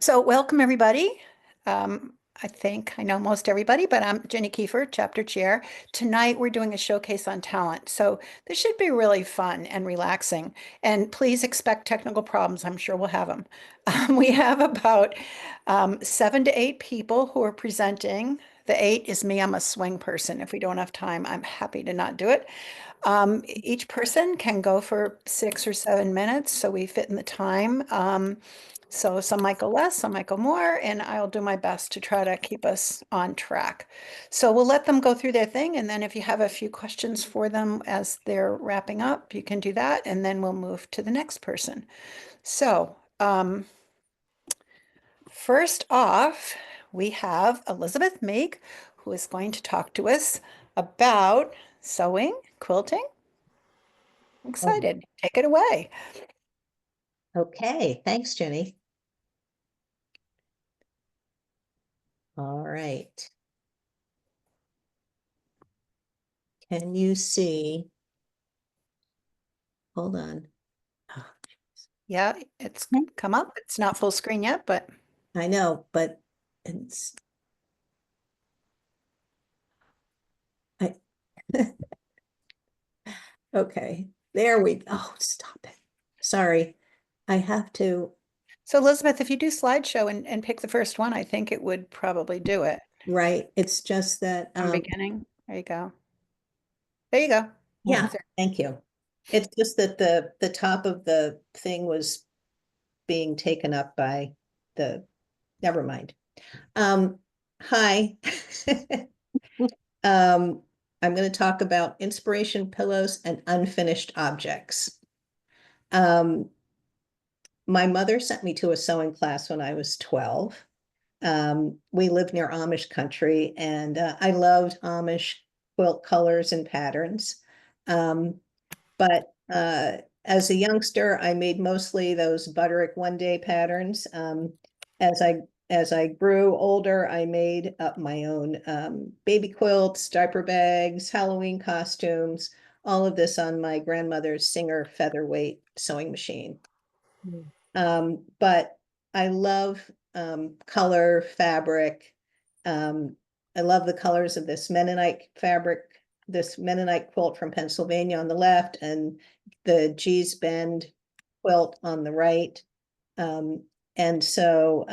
So welcome everybody. I think I know most everybody, but I'm Jenny Kiefer, chapter chair. Tonight we're doing a showcase on talent. So this should be really fun and relaxing. And please expect technical problems. I'm sure we'll have them. We have about 7 to 8 people who are presenting. The eight is me. I'm a swing person. If we don't have time, I'm happy to not do it. Each person can go for 6 or 7 minutes, so we fit in the time. So some might go less, some might go more, and I'll do my best to try to keep us on track. So we'll let them go through their thing, and then if you have a few questions for them as they're wrapping up, you can do that, and then we'll move to the next person. So first off, we have Elizabeth Meek, who is going to talk to us about sewing, quilting. Oh, Excited. Take it away. okay. Thanks, Jenny. All right. Can you see? Hold on. Oh, Yeah, it's come up. It's not full screen yet, but I know, but it's I okay. There we go. Oh, stop it. Sorry. I have to, so Elizabeth, if you do slideshow and pick the first one, I think it would probably do it right. It's just that from beginning. There you go. There you go. yeah, There. thank you. It's just that the top of the thing was being taken up by the never mind. Um, hi. Um, I'm going to talk about inspiration pillows and unfinished objects. Um, my mother sent me to a sewing class when I was 12. We live near Amish country, and I loved Amish quilt colors and patterns. But as a youngster, I made mostly those Butterick one-day patterns. As I as I grew older, I made up my own baby quilts, diaper bags, Halloween costumes, all of this on my grandmother's Singer featherweight sewing machine. Mm. But I love color, fabric. Um, I love the colors of this Mennonite fabric, this Mennonite quilt from Pennsylvania on the left, and the Gee's Bend quilt on the right. And so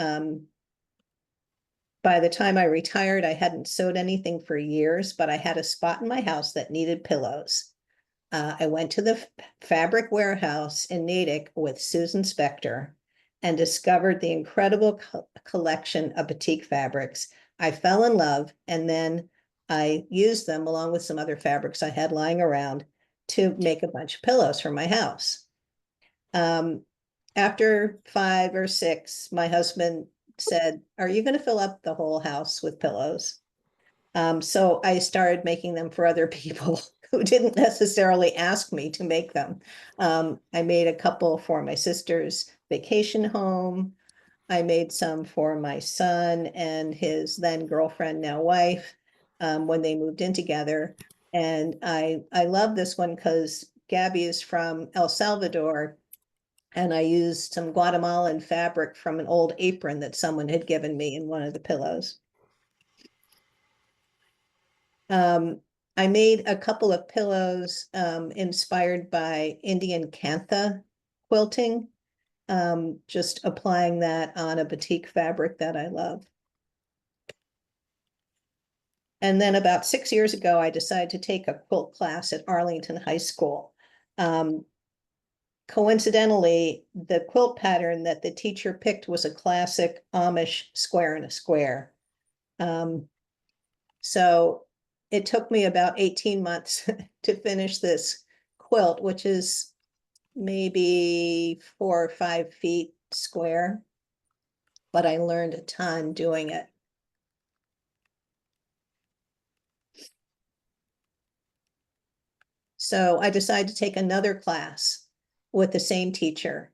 by the time I retired, I hadn't sewed anything for years, but I had a spot in my house that needed pillows. I went to the fabric warehouse in Natick with Susan Spector and discovered the incredible collection of batik fabrics. I fell in love, and then I used them along with some other fabrics I had lying around to make a bunch of pillows for my house. Um, After 5 or 6, my husband said, "Are you going to fill up the whole house with pillows?" So I started making them for other people who didn't necessarily ask me to make them. I made a couple for my sister's vacation home. I made some for my son and his then girlfriend, now wife, when they moved in together. And I love this one because Gabby is from El Salvador, and I used some Guatemalan fabric from an old apron that someone had given me in one of the pillows. I made a couple of pillows inspired by Indian Kantha quilting, just applying that on a batik fabric that I love. And then about 6 years ago, I decided to take a quilt class at Arlington High School. Um, Coincidentally, the quilt pattern that the teacher picked was a classic Amish square and a square. Um, So it took me about 18 months to finish this quilt, which is maybe 4 or 5 feet square, but I learned a ton doing it. So I decided to take another class with the same teacher.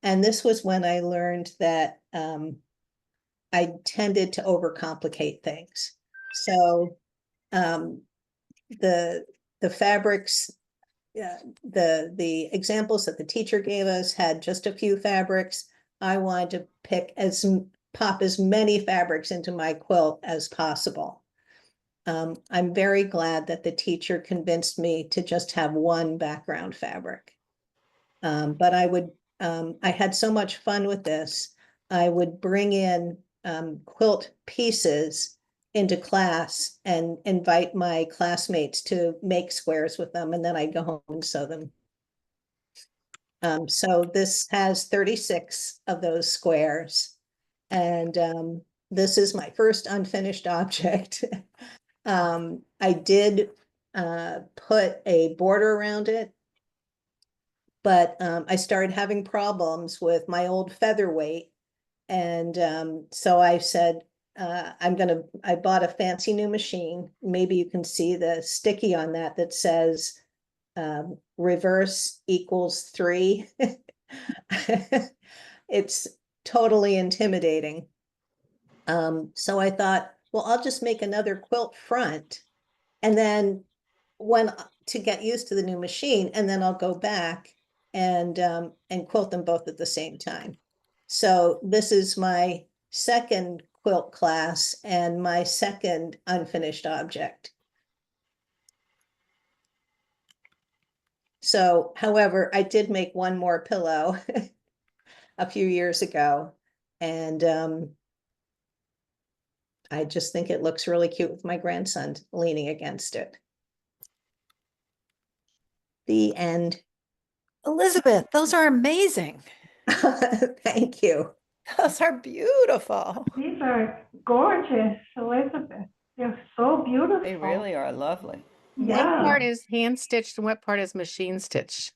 And this was when I learned that I tended to overcomplicate things. So um, the the fabrics, the examples that the teacher gave us had just a few fabrics. I wanted to pop as many fabrics into my quilt as possible. I'm very glad that the teacher convinced me to just have one background fabric. But I had so much fun with this. I would bring in quilt pieces into class and invite my classmates to make squares with them, and then I'd go home and sew them. So this has 36 of those squares. And this is my first unfinished object. I did put a border around it, but I started having problems with my old featherweight. And so I said, I bought a fancy new machine. Maybe you can see the sticky on that that says reverse equals 3. It's totally intimidating. So I thought, well, I'll just make another quilt front, and then to get used to the new machine, and then I'll go back and quilt them both at the same time. So this is my second quilt class and my second unfinished object. So, however, I did make one more pillow a few years ago, and I just think it looks really cute with my grandson leaning against it. The end. Elizabeth, those are amazing. Thank you. Those are beautiful. These are gorgeous, Elizabeth. They're so beautiful. They really are lovely. What Yeah. part is hand stitched and what part is machine stitched?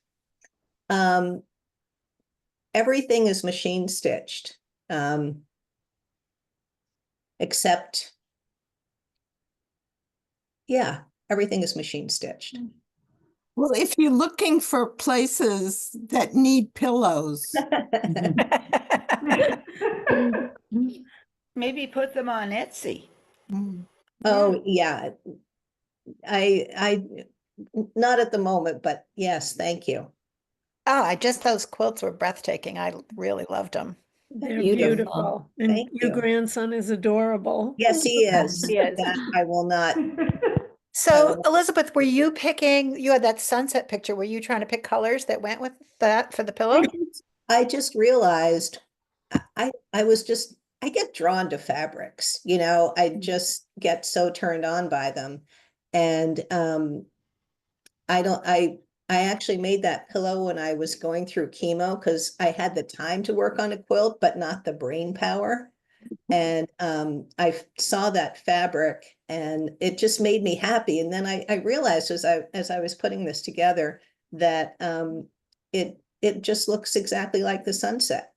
Everything is machine stitched, except, yeah, everything is machine stitched. Well, if you're looking for places that need pillows, Maybe put them on Etsy. Oh, yeah. I not at the moment, but yes, thank you. Those quilts were breathtaking. I really loved them. They're Beautiful. beautiful. And Thank your you. grandson is adorable. Yes, he is. He is. That I will not. So Elizabeth, you had that sunset picture. Were you trying to pick colors that went with that for the pillow? I just realized I get drawn to fabrics, I just get so turned on by them. And I actually made that pillow when I was going through chemo because I had the time to work on a quilt, but not the brain power. And I saw that fabric and it just made me happy. And then I realized as I was putting this together that it just looks exactly like the sunset.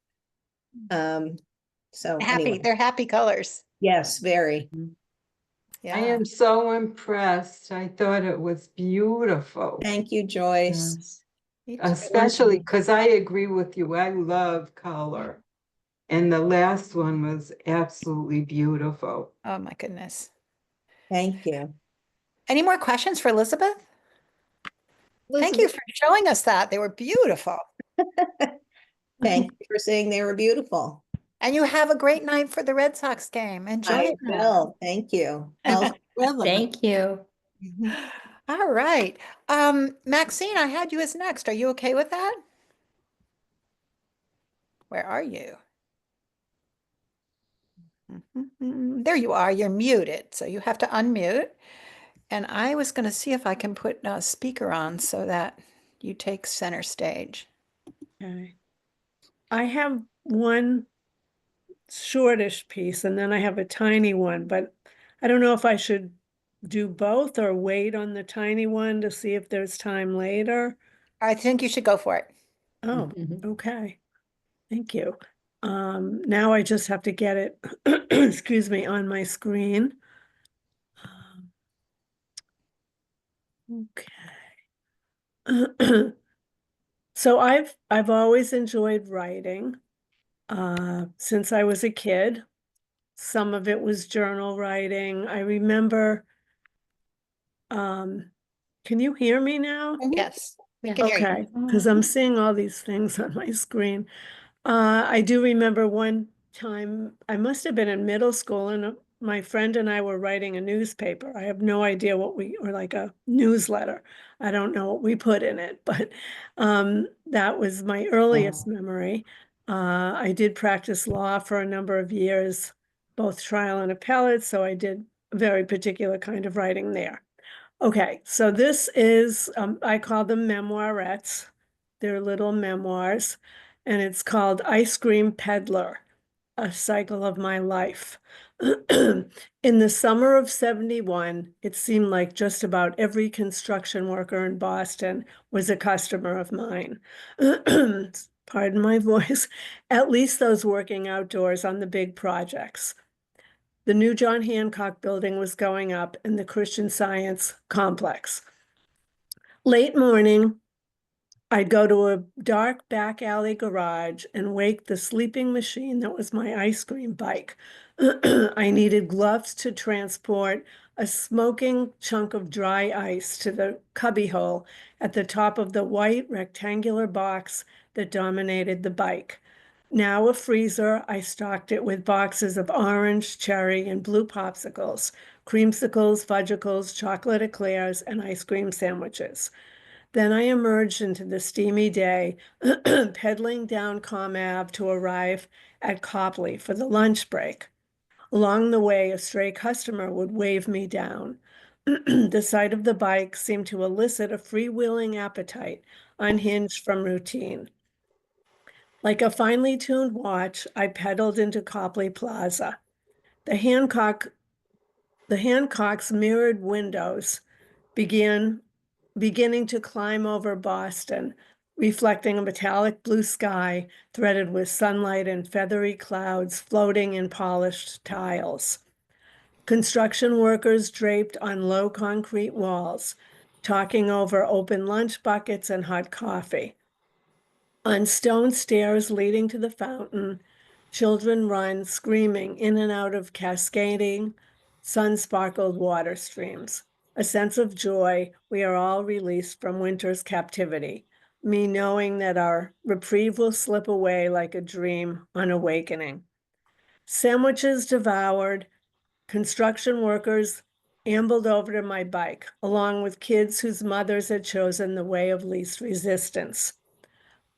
So anyway. They're happy colors. Yes, very. Yeah. I am so impressed. I thought it was beautiful. Thank you, Joyce. Yes. Me too. Especially because I agree with you. I love color. And the last one was absolutely beautiful. Oh my goodness. Thank you. Any more questions for Elizabeth? Thank you for showing us that. They were beautiful. Thank you for saying they were beautiful. And you have a great night for the Red Sox game. Enjoy I it. will. Thank you. Thank you. All right. Maxine, I had you as next. Are you okay with that? Where are you? There you are. You're muted, so you have to unmute. And I was going to see if I can put a speaker on so that you take center stage. Okay. I have one shortish piece and then I have a tiny one, but I don't know if I should do both or wait on the tiny one to see if there's time later. I think you should go for it. Oh, okay. Thank you. Now I just have to get it, excuse me, on my screen. Okay. So I've always enjoyed writing since I was a kid. Some of it was journal writing. I remember, can you hear me now? Yes, we can hear you. Okay, because I'm seeing all these things on my screen. I do remember one time, I must have been in middle school, and my friend and I were writing a newspaper. I have no idea or like a newsletter. I don't know what we put in it, but that was my earliest memory. I did practice law for a number of years, both trial and appellate, so I did a very particular kind of writing there. Okay, so this is, I call them memoirettes. They're little memoirs, and it's called Ice Cream Peddler, A Cycle of My Life. In the summer of 71, it seemed like just about every construction worker in Boston was a customer of mine. Pardon my voice. At least those working outdoors on the big projects. The new John Hancock building was going up in the Christian Science complex. Late morning, I'd go to a dark back alley garage and wake the sleeping machine that was my ice cream bike. I needed gloves to transport a smoking chunk of dry ice to the cubbyhole at the top of the white rectangular box that dominated the bike. Now a freezer, I stocked it with boxes of orange, cherry, and blue popsicles, creamsicles, fudgicles, chocolate eclairs, and ice cream sandwiches. Then I emerged into the steamy day, pedaling down Com Ave to arrive at Copley for the lunch break. Along the way, a stray customer would wave me down. The sight of the bike seemed to elicit a freewheeling appetite, unhinged from routine. Like a finely tuned watch, I pedaled into Copley Plaza. The Hancock's mirrored windows beginning to climb over Boston, reflecting a metallic blue sky threaded with sunlight and feathery clouds floating in polished tiles. Construction workers draped on low concrete walls, talking over open lunch buckets and hot coffee. On stone stairs leading to the fountain, children run screaming in and out of cascading, sun-sparkled water streams. A sense of joy, we are all released from winter's captivity, me knowing that our reprieve will slip away like a dream on awakening. Sandwiches devoured, construction workers ambled over to my bike, along with kids whose mothers had chosen the way of least resistance.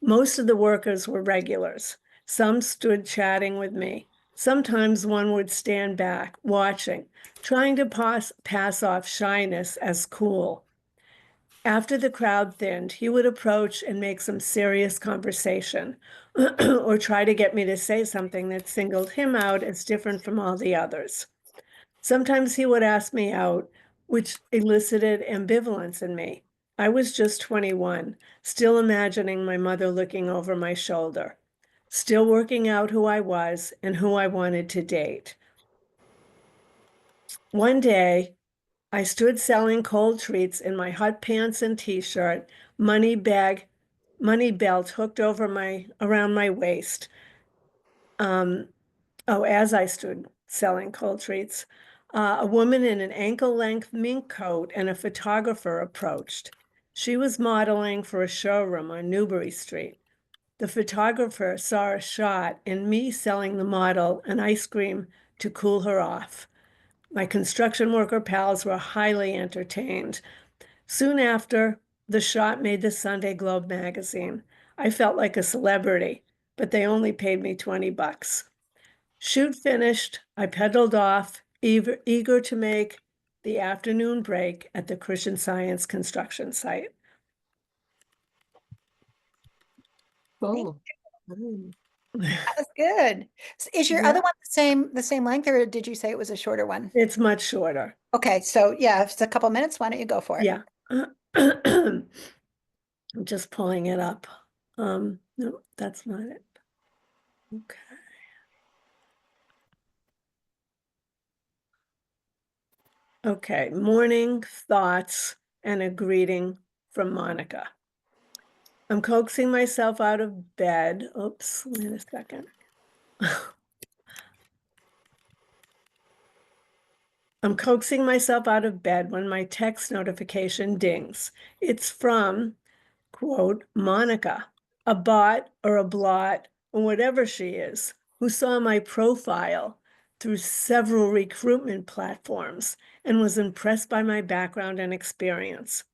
Most of the workers were regulars. Some stood chatting with me. Sometimes one would stand back, watching, trying to pass off shyness as cool. After the crowd thinned, he would approach and make some serious conversation, or try to get me to say something that singled him out as different from all the others. Sometimes he would ask me out, which elicited ambivalence in me. I was just 21, still imagining my mother looking over my shoulder, still working out who I was and who I wanted to date. One day, I stood selling cold treats in my hot pants and t-shirt, money belt hooked over around my waist. As I stood selling cold treats, a woman in an ankle-length mink coat and a photographer approached. She was modeling for a showroom on Newbury Street. The photographer saw a shot in me selling the model an ice cream to cool her off. My construction worker pals were highly entertained. Soon after, the shot made the Sunday Globe magazine. I felt like a celebrity, but they only paid me $20. Shoot finished, I pedaled off, eager to make the afternoon break at the Christian Science construction site. Oh, That was good. Is your Yeah. other one the same length, or did you say it was a shorter one? It's much shorter. Okay, so yeah, if it's a couple minutes, why don't you go for it? Yeah. I'm just pulling it up. No, that's not it. Okay. Okay, morning thoughts and a greeting from Monica. I'm coaxing myself out of bed. Oops, wait a second. I'm coaxing myself out of bed when my text notification dings. It's from, quote, Monica, a bot or a blot or whatever she is, who saw my profile through several recruitment platforms and was impressed by my background and experience.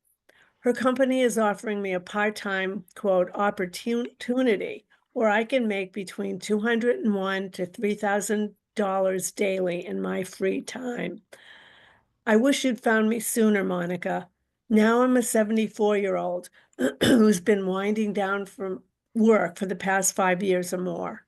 Her company is offering me a part-time, quote, opportunity where I can make between $201 to $3,000 daily in my free time. I wish you'd found me sooner, Monica. Now I'm a 74-year-old who's been winding down from work for the past 5 years or more.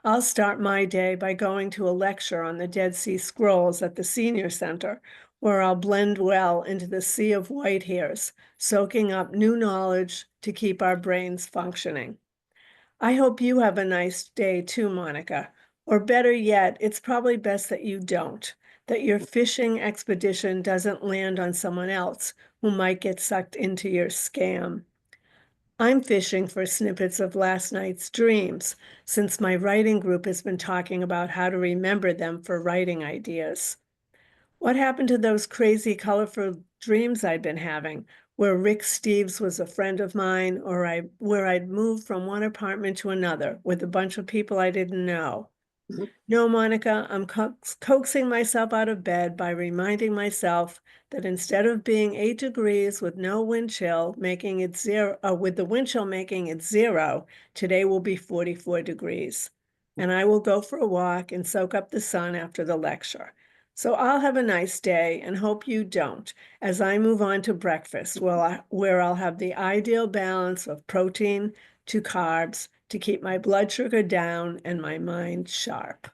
I'll start my day by going to a lecture on the Dead Sea Scrolls at the Senior Center, where I'll blend well into the sea of white hairs, soaking up new knowledge to keep our brains functioning. I hope you have a nice day too, Monica. Or better yet, it's probably best that you don't, that your fishing expedition doesn't land on someone else who might get sucked into your scam. I'm fishing for snippets of last night's dreams, since my writing group has been talking about how to remember them for writing ideas. What happened to those crazy, colorful dreams I'd been having, where Rick Steves was a friend of mine, or where I'd moved from one apartment to another with a bunch of people I didn't know? No, Monica, I'm coaxing myself out of bed by reminding myself that instead of being 8 degrees with no wind chill, making it zero, with the wind chill making it 0, today will be 44 degrees. And I will go for a walk and soak up the sun after the lecture. So I'll have a nice day and hope you don't, as I move on to breakfast, where I'll have the ideal balance of protein to carbs to keep my blood sugar down and my mind sharp.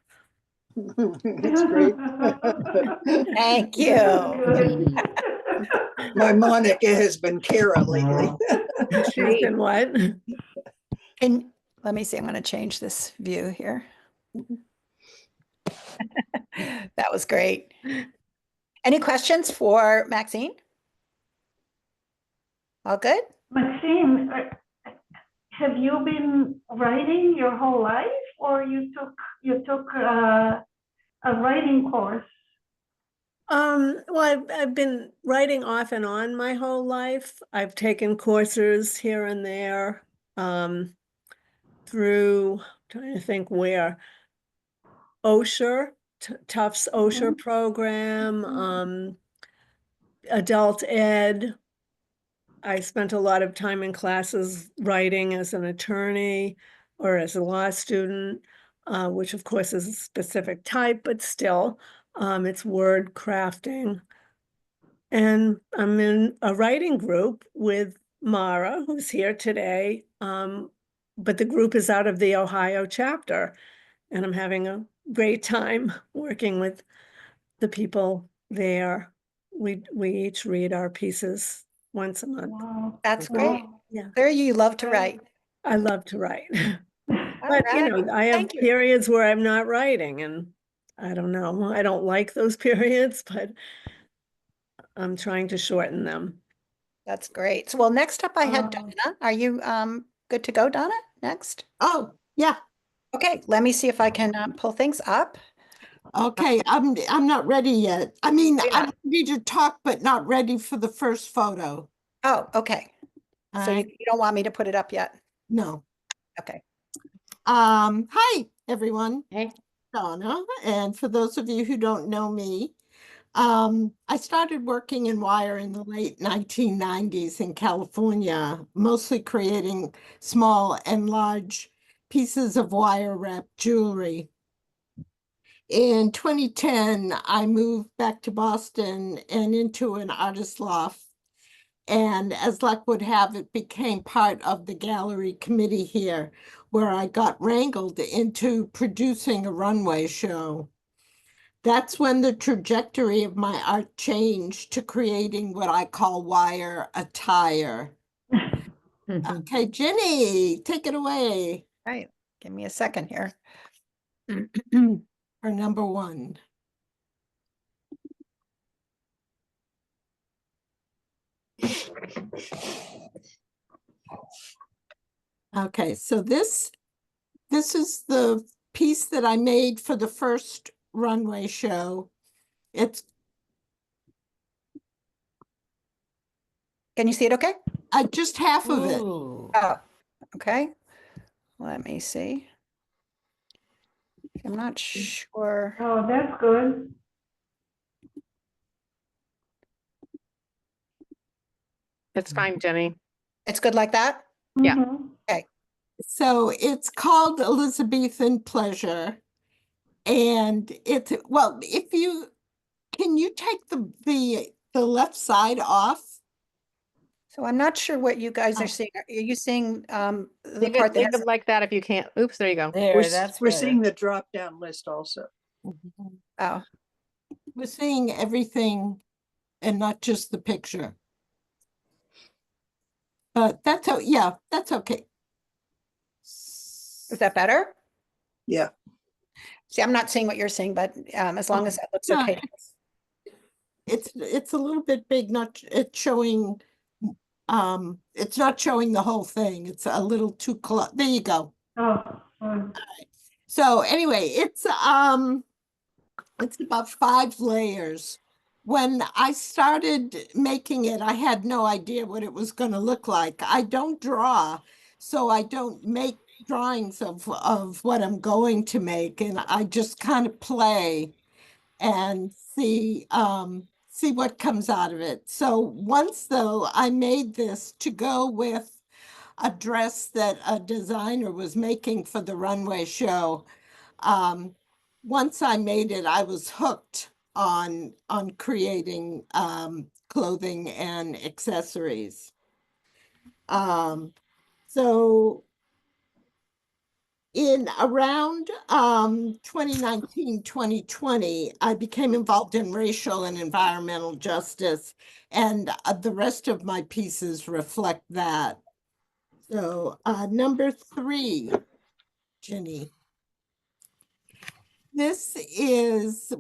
That's great. Thank you. Good. My Monica has been Kara lately. She's been what? And let me see, I'm going to change this view here. That was great. Any questions for Maxine? All good? Maxine, have you been writing your whole life, or you took a writing course? Well, I've been writing off and on my whole life. I've taken courses here and there, through, trying to think where, Osher, Tufts Osher program, adult ed. I spent a lot of time in classes writing as an attorney or as a law student, which of course is a specific type, but still, it's word crafting. And I'm in a writing group with Mara, who's here today, but the group is out of the Ohio chapter, and I'm having a great time working with the people there. We each read our pieces once a month. Wow. That's great. Wow. Yeah, There you love to write. I love to write. All But, you right. know, I have Thank you. periods where I'm not writing, and I don't know, I don't like those periods, but I'm trying to shorten them. That's great. So, well, next up I had Wow. Donna. Are you good to go, Donna? Next? Oh, yeah, Okay, let me see if I can pull things up. okay, I'm not ready yet. I mean, You're I'm not? ready to talk, but not ready for the first photo. Oh, okay. So Alright. you don't want me to put it up yet? No. Okay. Hi, everyone. Hey. Donna, and for those of you who don't know me, I started working in wire in the late 1990s in California, mostly creating small and large pieces of wire wrap jewelry. In 2010, I moved back to Boston and into an artist loft. And as luck would have it, became part of the gallery committee here, where I got wrangled into producing a runway show. That's when the trajectory of my art changed to creating what I call wire attire. Okay, Jenny, take it away All right. Give me a second here. for number 1. Okay, so this is the piece that I made for the first runway show. It's Can you see it okay? just half of it. Ooh. Oh, okay. Let me see. I'm not sure. Oh, that's good. It's fine, Jenny. It's good like that? Yeah. Mhm. So it's called Elizabethan Pleasure. And it's, well, can you take the left side off? So I'm not sure what you guys Oh. are seeing. Are you seeing the Leave part it, that leave has? it like that if you can't. Oops, there you go. There, that's We're better. seeing the drop-down list also. Oh, We're seeing everything and not just the picture. But that's, yeah, that's okay. is that better? Yeah. See, I'm not seeing what you're seeing, but as long as that looks No, okay. It's a little bit big, it's showing, it's not showing the whole thing. It's a little too close. There you go. Oh, oh. So anyway, it's about 5 layers. When I started making it, I had no idea what it was going to look like. I don't draw, so I don't make drawings of what I'm going to make, and I just kind of play and see what comes out of it. So once though I made this to go with a dress that a designer was making for the runway show. Once I made it, I was hooked on creating clothing and accessories. So in around 2019, 2020, I became involved in racial and environmental justice, and the rest of my pieces reflect that. So number 3, Jenny. This is,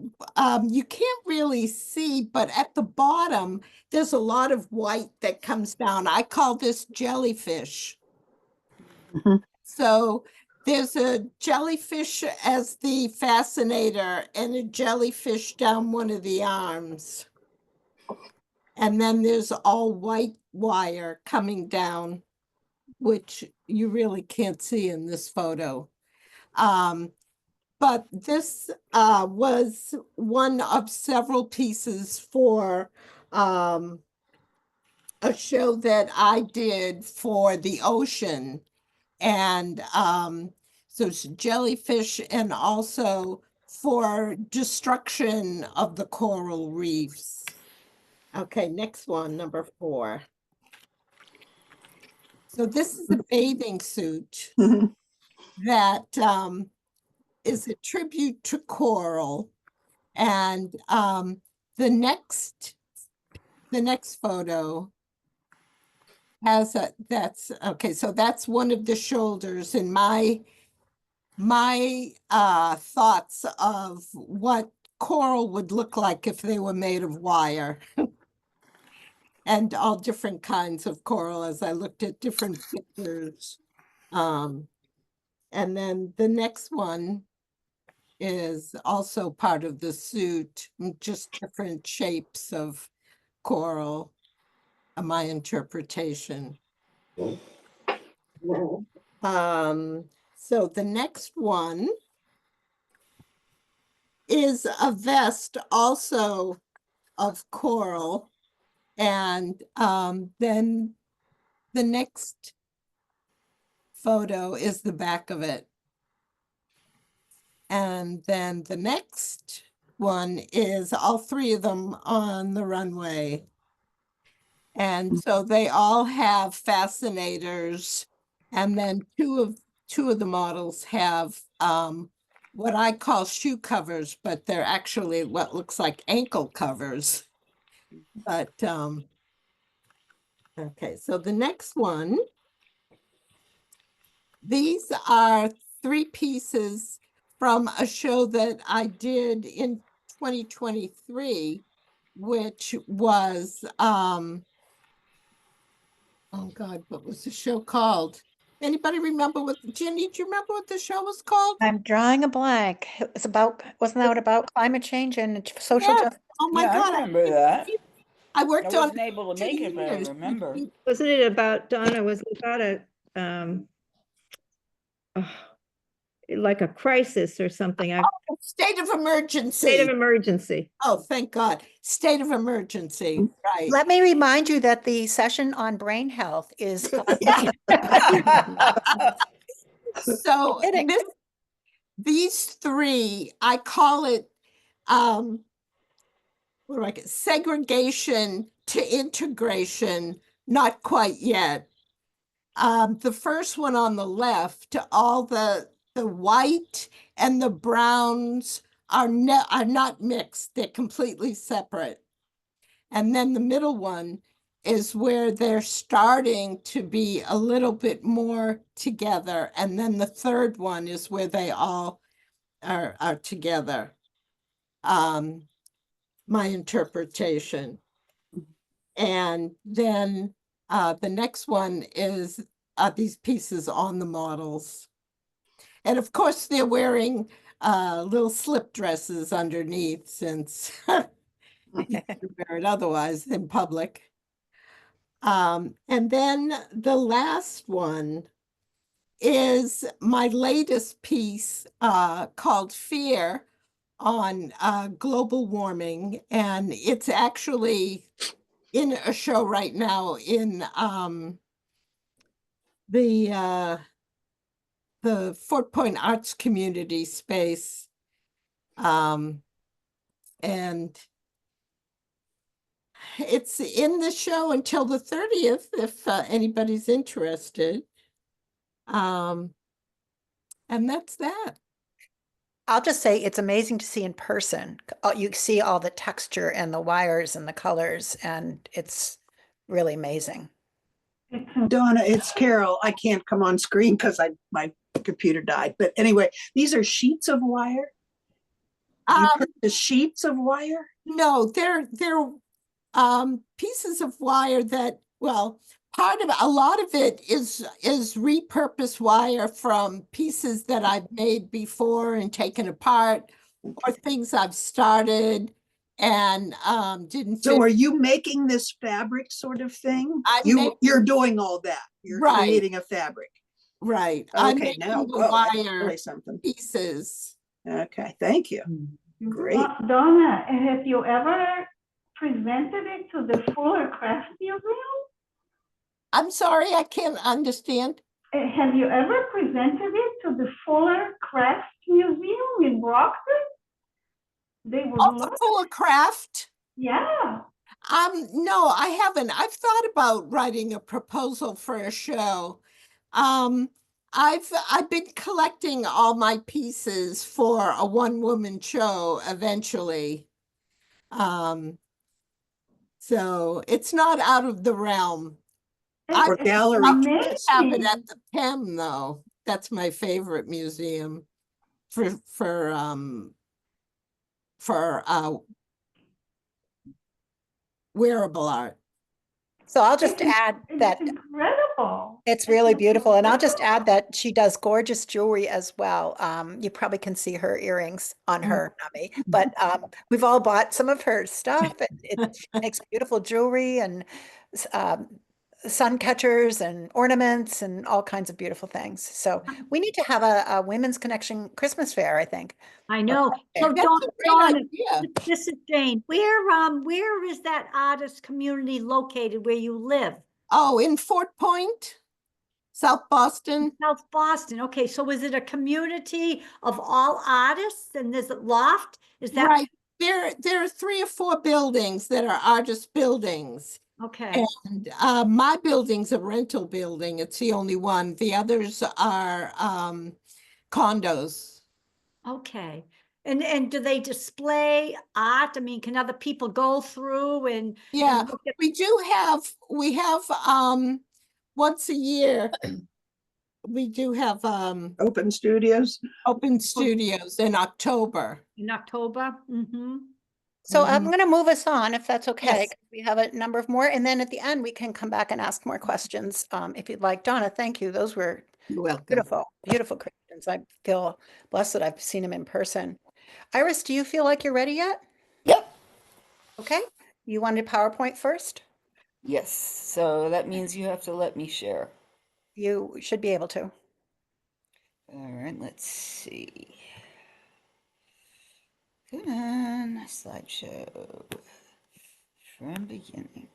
you can't really see, but at the bottom, there's a lot of white that comes down. I call this jellyfish. Mhm. So there's a jellyfish as the fascinator and a jellyfish down one of the arms. And then there's all white wire coming down, which you really can't see in this photo. But this was one of several pieces for a show that I did for the ocean. And so it's jellyfish and also for destruction of the coral reefs. Okay, next one, number 4. So this is a bathing suit Mhm. that is a tribute to coral. And the next photo has that's okay. So that's one of the shoulders, and my thoughts of what coral would look like if they were made of wire. And all different kinds of coral as I looked at different pictures. And then the next one is also part of the suit, just different shapes of coral, my interpretation. So the next one is a vest also of coral. And then the next photo is the back of it. And then the next one is all 3 of them on the runway. And so they all have fascinators. And then two of the models have what I call shoe covers, but they're actually what looks like ankle covers. But okay, so the next one, these are 3 pieces from a show that I did in 2023, which was, oh God, what was the show called? Anybody remember Jenny, do you remember what the show was called? I'm drawing a blank. It's about, wasn't that about climate change and social Yes. justice? Oh my Yeah, God. I remember that. I I worked on wasn't able to 10 make it, but I years. remember. Wasn't it about, Donna, was it about like a crisis or something. State of emergency. State of emergency. Oh, thank God. State of emergency, right. Let me remind you that the session on brain health is. So Kidding. these three, I call it, what do I get? Segregation to integration, not quite yet. The first one on the left, all the white and the browns are not mixed. They're completely separate. And then the middle one is where they're starting to be a little bit more together. And then the third one is where they all are together. My interpretation. And then the next one is these pieces on the models. And of course, they're wearing little slip dresses underneath since you can wear it otherwise in public. And then the last one is my latest piece called Fear on global warming. And it's actually in a show right now in the Fort Point Arts Community space. And it's in the show until the 30th, if anybody's interested. And that's that. I'll just say it's amazing to see in person. You see all the texture and the wires and the colors, and it's really amazing. Donna, it's Carol. I can't come on screen because my computer died. But anyway, these are sheets of wire. You purchase sheets of wire? No, they're pieces of wire that, well, a lot of it is repurposed wire from pieces that I've made before and taken apart, or things I've started and didn't. So are you making this fabric sort of thing? I'm You're doing all that. You're creating a fabric. Right. I'm Okay, making now the that's wire really something. pieces. Okay, thank you. Great. Donna, have you ever presented it to the Fuller Craft Museum? I'm sorry, I can't understand. Have you ever presented it to the Fuller Craft Museum in Brockton? They would Oh, love the Fuller Craft? Yeah. No, I haven't. I've thought about writing a proposal for a show. I've been collecting all my pieces for a one-woman show eventually. So it's not out of the realm. Or gallery. I have it at the PEM though. That's my favorite museum for wearable art. So I'll just add that incredible. It's really beautiful. And I'll just add that she does gorgeous jewelry as well. You probably can see her earrings on her, not me, but we've all bought some of her stuff. She makes beautiful jewelry and sun catchers and ornaments and all kinds of beautiful things. So we need to have a Women's Connection Christmas fair, I think. I know. So That's a great Donna, idea. this is Jane. Where is that artist community located where you live? Oh, in Fort Point, South Boston. South Boston. Okay, so is it a community of all artists and there's a loft? Is that Right? There are 3 or 4 buildings that are artist buildings. okay? And my building's a rental building. It's the only one. The others are condos. Okay. And do they display art? I mean, can other people go through and Yeah, look at- we have once a year, we do have Open studios. open studios in October. in October? Mm-hmm. So I'm going to move us on if that's okay. Yes. 'Cause we have a number of more, and then at the end we can come back and ask more questions if you'd like. Donna, thank you. Those were You're welcome. beautiful, beautiful creations. I feel blessed that I've seen them in person. Iris, do you feel like you're ready yet? Yep. Okay. You wanted PowerPoint first? Yes. So that means you have to let me share. You should be able to. All right, let's see. Come on, slideshow from beginning.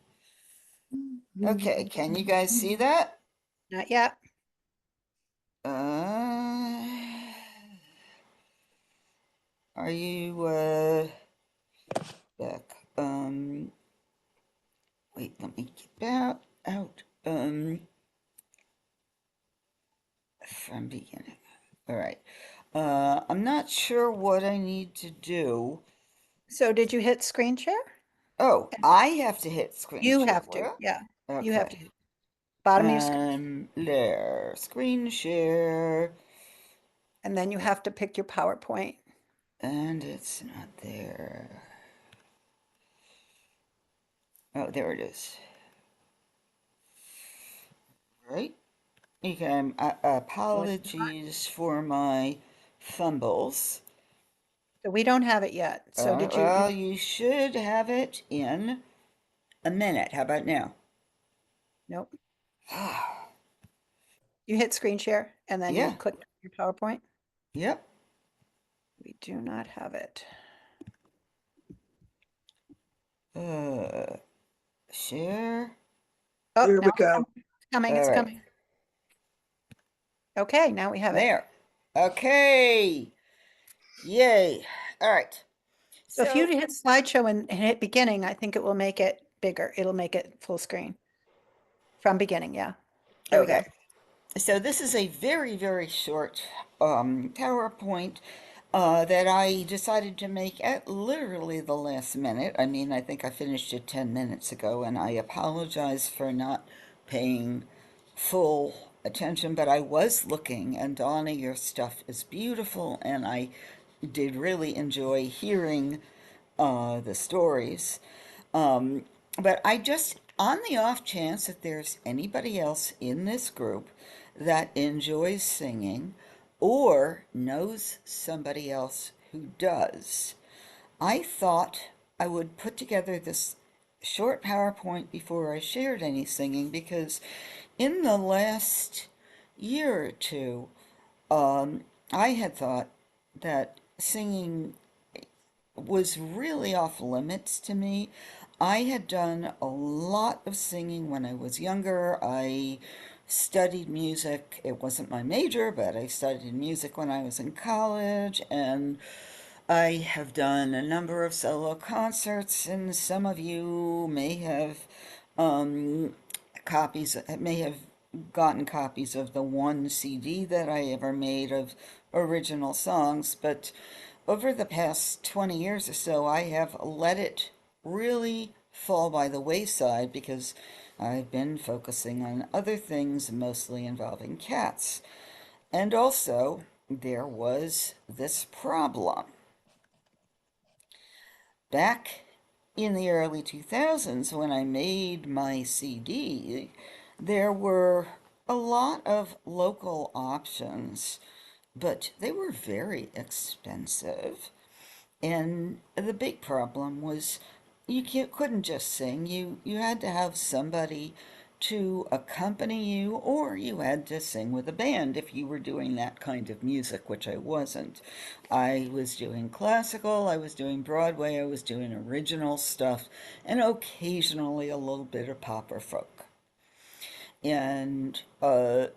Okay, can you guys see that? Not yet. Are you back? Wait, let me get back out. From beginning. All right. I'm not sure what I need to do. So did you hit screen share? Oh, I have to hit screen You share. have to, Well, yeah. You have to. okay. Bottom of your screen, There, screen share, and then you have to pick your PowerPoint. and it's not there. Oh, there it is. Right. Okay, apologies for my fumbles. So we don't have it yet. So did you, Well, you should have it in a minute. How about now? nope. You hit screen share and then you Yeah. click your PowerPoint? Yep. We do not have it. Share. Oh, Here we now go. it's coming, All it's right. coming. Okay, now we have it. There. Okay. Yay. All right. So if you hit slideshow and hit beginning, I think it will make it bigger. It'll make it full screen. From beginning, yeah. There we go. Okay. So this is a very, very short PowerPoint that I decided to make at literally the last minute. I mean, I think I finished it 10 minutes ago, and I apologize for not paying full attention, but I was looking, and Donna, your stuff is beautiful, and I did really enjoy hearing the stories. But I just, on the off chance that there's anybody else in this group that enjoys singing or knows somebody else who does, I thought I would put together this short PowerPoint before I shared any singing because in the last year or two, I had thought that singing was really off limits to me. I had done a lot of singing when I was younger. I studied music. It wasn't my major, but I studied music when I was in college, and I have done a number of solo concerts, and some of you may have may have gotten copies of the one CD that I ever made of original songs, but over the past 20 years or so, I have let it really fall by the wayside because I've been focusing on other things, mostly involving cats. And also, there was this problem. Back in the early 2000s, when I made my CD, there were a lot of local options, but they were very expensive. And the big problem was couldn't just sing. You had to have somebody to accompany you, or you had to sing with a band if you were doing that kind of music, which I wasn't. I was doing classical, I was doing Broadway, I was doing original stuff, and occasionally a little bit of pop or folk. And the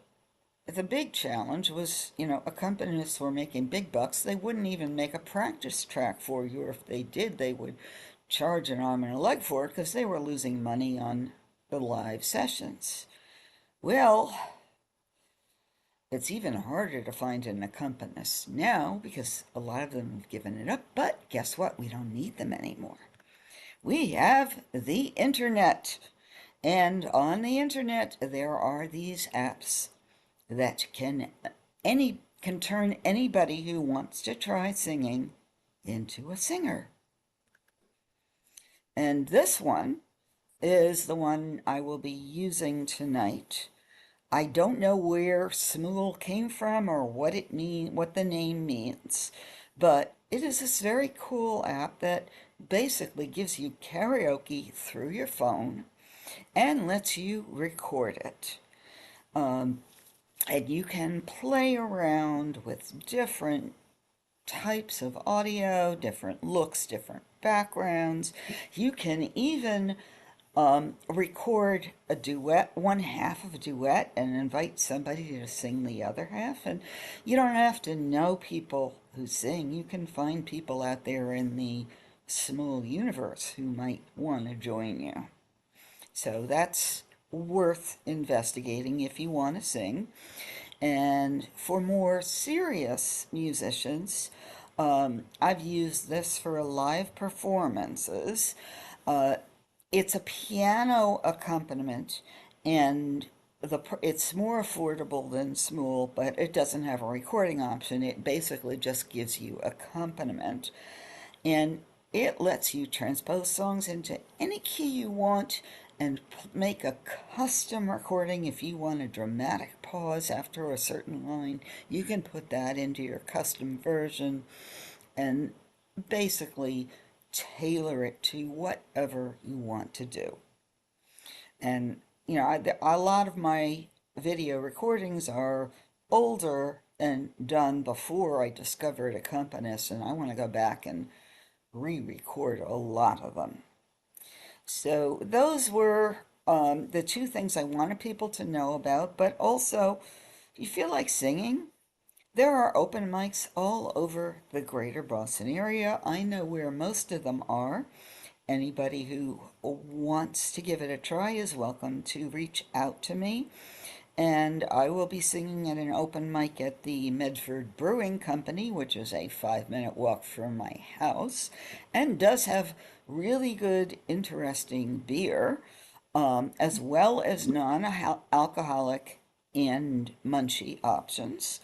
big challenge was, accompanists were making big bucks. They wouldn't even make a practice track for you, or if they did, they would charge an arm and a leg for it because they were losing money on the live sessions. Well, it's even harder to find an accompanist now because a lot of them have given it up, but guess what? We don't need them anymore. We have the internet, and on the internet there are these apps that can turn anybody who wants to try singing into a singer. And this one is the one I will be using tonight. I don't know where Smool came from or what the name means, but it is this very cool app that basically gives you karaoke through your phone and lets you record it. And you can play around with different types of audio, different looks, different backgrounds. You can even record a duet, one half of a duet, and invite somebody to sing the other half. And you don't have to know people who sing. You can find people out there in the small universe who might want to join you. So that's worth investigating if you want to sing. And for more serious musicians, I've used this for live performances. It's a piano accompaniment, and it's more affordable than Smule, but it doesn't have a recording option. It basically just gives you accompaniment, and it lets you transpose songs into any key you want and make a custom recording. If you want a dramatic pause after a certain line, you can put that into your custom version and basically tailor it to whatever you want to do. And, you know, a lot of my video recordings are older and done before I discovered Accompanist, and I want to go back and re-record a lot of them. So those were the two things I wanted people to know about. But also, if you feel like singing, there are open mics all over the greater Boston area. I know where most of them are. Anybody who wants to give it a try is welcome to reach out to me. And I will be singing at an open mic at the Medford Brewing Company, which is a 5-minute walk from my house, and does have really good, interesting beer, as well as non-alcoholic and munchy options.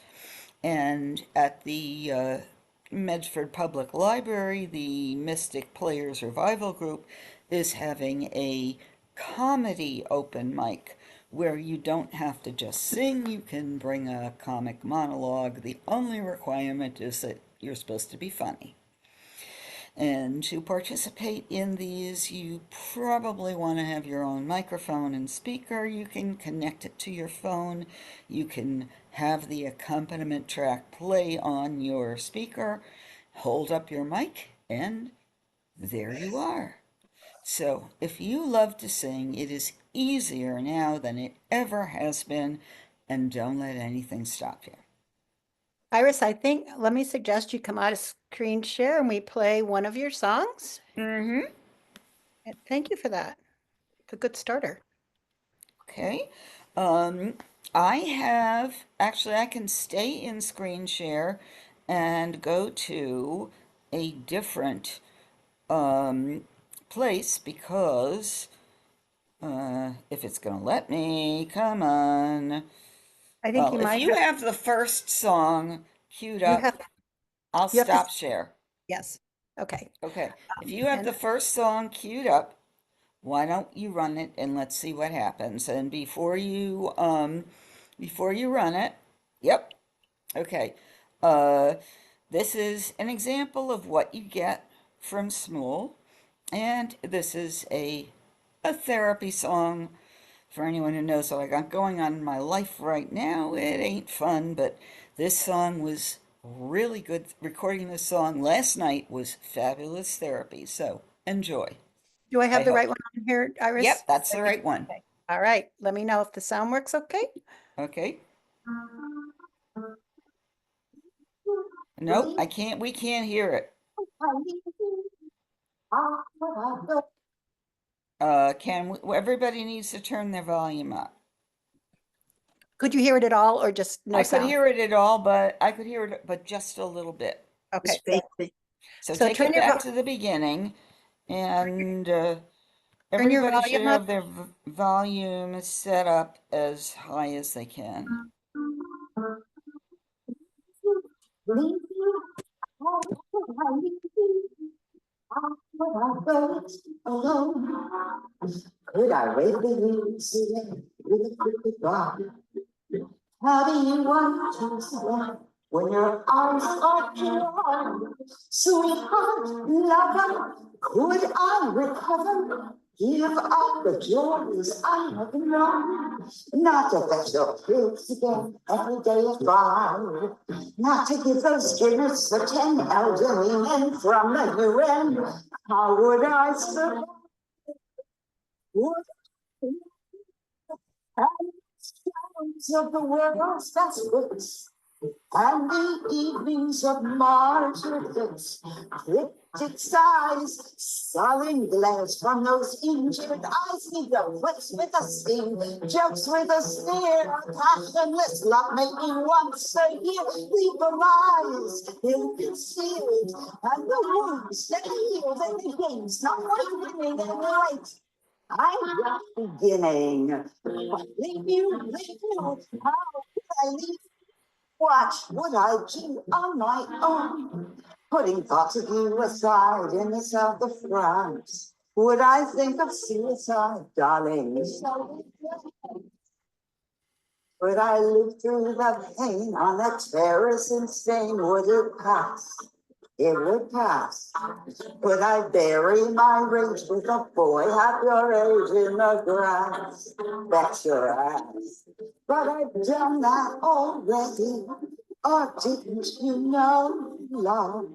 And at the Medford Public Library, the Mystic Players Revival Group is having a comedy open mic where you don't have to just sing, you can bring a comic monologue. The only requirement is that you're supposed to be funny. And to participate in these, you probably want to have your own microphone and speaker. You can connect it to your phone. You can have the accompaniment track play on your speaker, hold up your mic, and there you are. So if you love to sing, it is easier now than it ever has been, and don't let anything stop you. Iris, let me suggest you come out of screen share and we play one of your songs. Mm-hmm. Thank you for that. It's a good starter. Okay. I can stay in screen share and go to a different place because if it's going to let me, come on. I think Well, you if might you have the first song queued up, I'll you have to- stop share. Yes. Okay. Okay. If you have and- the first song queued up, why don't you run it and let's see what happens. And before you run it, yep. Okay. This is an example of what you get from Smule, and this is a therapy song. For anyone who knows what I got going on in my life right now, it ain't fun, but this song was really good. Recording this song last night was fabulous therapy, so enjoy. Do I have the hope. right one on here, Iris? Yep, that's the right one. Okay. All right. Let me know if the sound works okay. Okay. Nope, we can't hear it. Everybody needs to turn their volume up. Could you hear it at all or just no I sound? could hear it at all, but I could hear it, but just a little bit. Okay. So So take turn it your back to the beginning, and your everybody should volume have up. their volume set up as high as they can. Could I wait the years with a crooked bar? How do you want to survive when your arms are pure? Sweetheart, lover, could I recover Give up the joys I have known, not to fetch your pills again every day at 5, not to give those dinners for 10 elderly men from the UN. How would I survive? Would I sounds of the world's best hits and the evenings of martyrs, cryptic sighs, sullen glares from those injured eyes, neither wits with a sting, jokes with a sneer, passionless love making once a year, leave the lies ill-concealed, and the wounds that heal, and the games not quite winning and right. I'm just beginning. Leave you, how could I leave? What would I do on my own? Putting thoughts of you aside in the south of France. Would I think of suicide, darling? Would I live through the pain on the terrace in Spain? Would it pass? It would pass. Could I bury my rage with a boy half your age in the grass? Bet your ass. But I've done that already. Or didn't you know, love?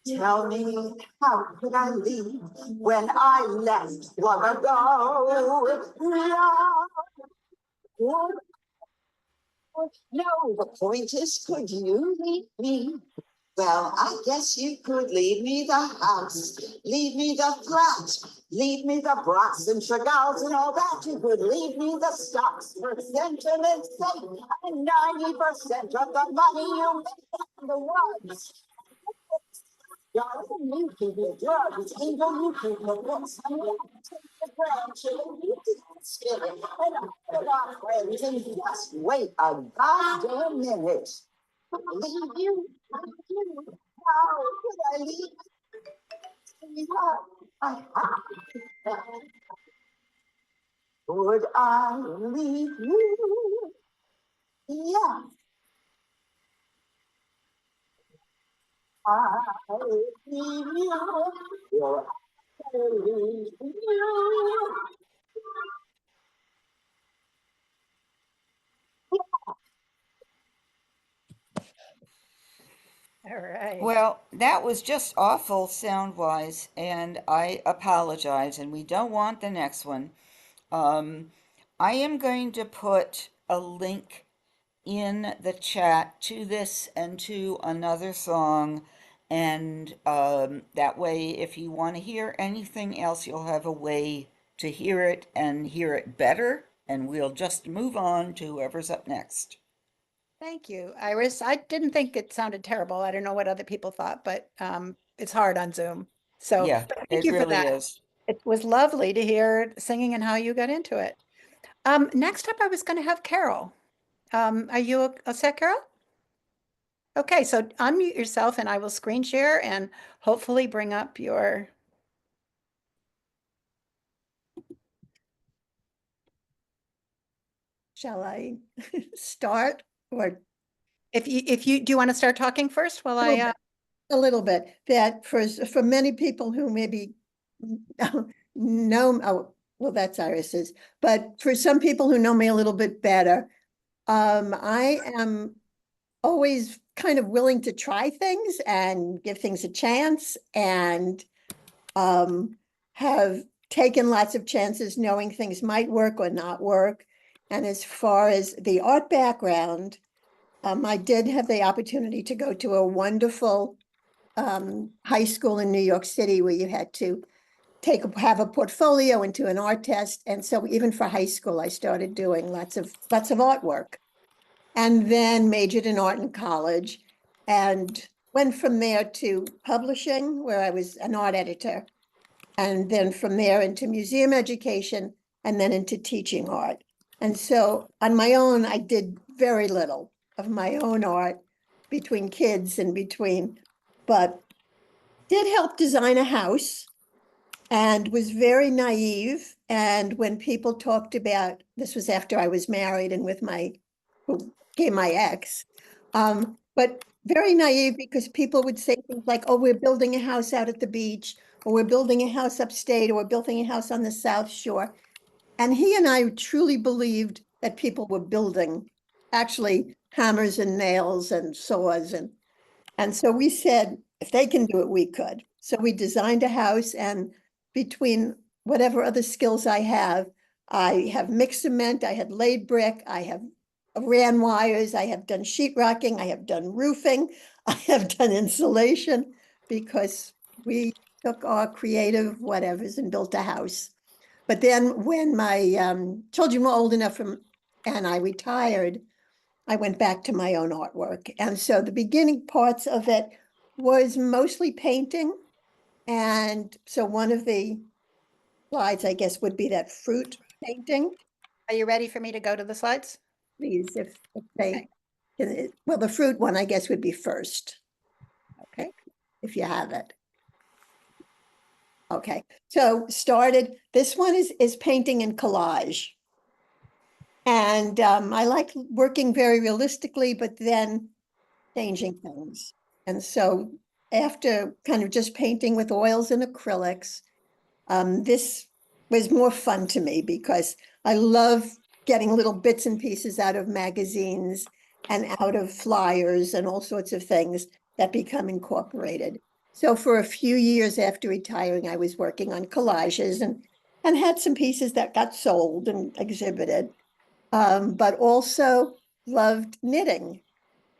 Tell me, how could I leave when I left long ago? Love. No, the point is, could you leave me? Well, I guess you could leave me the house, leave me the flat, leave me the brats and chagals and all that. You could leave me the stocks for sentiment's sake, and 90% of the money you make on the ones. Darling, you keep your drugs, Angel, you keep your books, and you take the grandchildren, you keep the spirit, and all our friends, and just wait a goddamn minute. Leave you, how could I leave? Would I leave you? Yeah. I leave you. You're I leave you. All right. Well, that was just awful sound-wise, and I apologize, and we don't want the next one. I am going to put a link in the chat to this and to another song, and that way, if you want to hear anything else, you'll have a way to hear it and hear it better, and we'll just move on to whoever's up next. Thank you, Iris. I didn't think it sounded terrible. I don't know what other people thought, but it's hard on Zoom. So Yeah, thank it you for really that. is. It was lovely to hear singing and how you got into it. Next up, I was going to have Carol. Are you all set, Carol? Okay, so unmute yourself and I will screen share and hopefully bring up your. Shall I start? Or if you do you want to start talking first while I A little bit, that for many people who maybe know, oh, well, that's Iris's, but for some people who know me a little bit better, I am always kind of willing to try things and give things a chance, and have taken lots of chances knowing things might work or not work. And as far as the art background, I did have the opportunity to go to a wonderful high school in New York City where you had to have a portfolio and do an art test. And so even for high school, I started doing lots of artwork, and then majored in art in college and went from there to publishing, where I was an art editor. And then from there into museum education, and then into teaching art. And so on my own, I did very little of my own art between kids and but did help design a house and was very naive. And when people talked about, this was after I was married and with who became my ex, but very naive, because people would say things like, oh, we're building a house out at the beach, or we're building a house upstate, or we're building a house on the South Shore. And he and I truly believed that people were building actually hammers and nails and saws. And so we said, if they can do it, we could. So we designed a house, and between whatever other skills I have mixed cement, I had laid brick, I have ran wires, I have done sheetrocking, I have done roofing, I have done insulation, because we took our creative whatevers and built a house. But then when my children were old enough and I retired, I went back to my own artwork. And so the beginning parts of it was mostly painting. And so one of the slides, I guess, would be that fruit painting. Are you ready for me to go to the slides? Please, if they, well, the fruit one, I guess, would be first. Okay, if you have it. Okay, so this one is painting and collage. And I like working very realistically, but then changing things. And so after kind of just painting with oils and acrylics, this was more fun to me because I love getting little bits and pieces out of magazines and out of flyers and all sorts of things that become incorporated. So for a few years after retiring, I was working on collages and had some pieces that got sold and exhibited, but also loved knitting.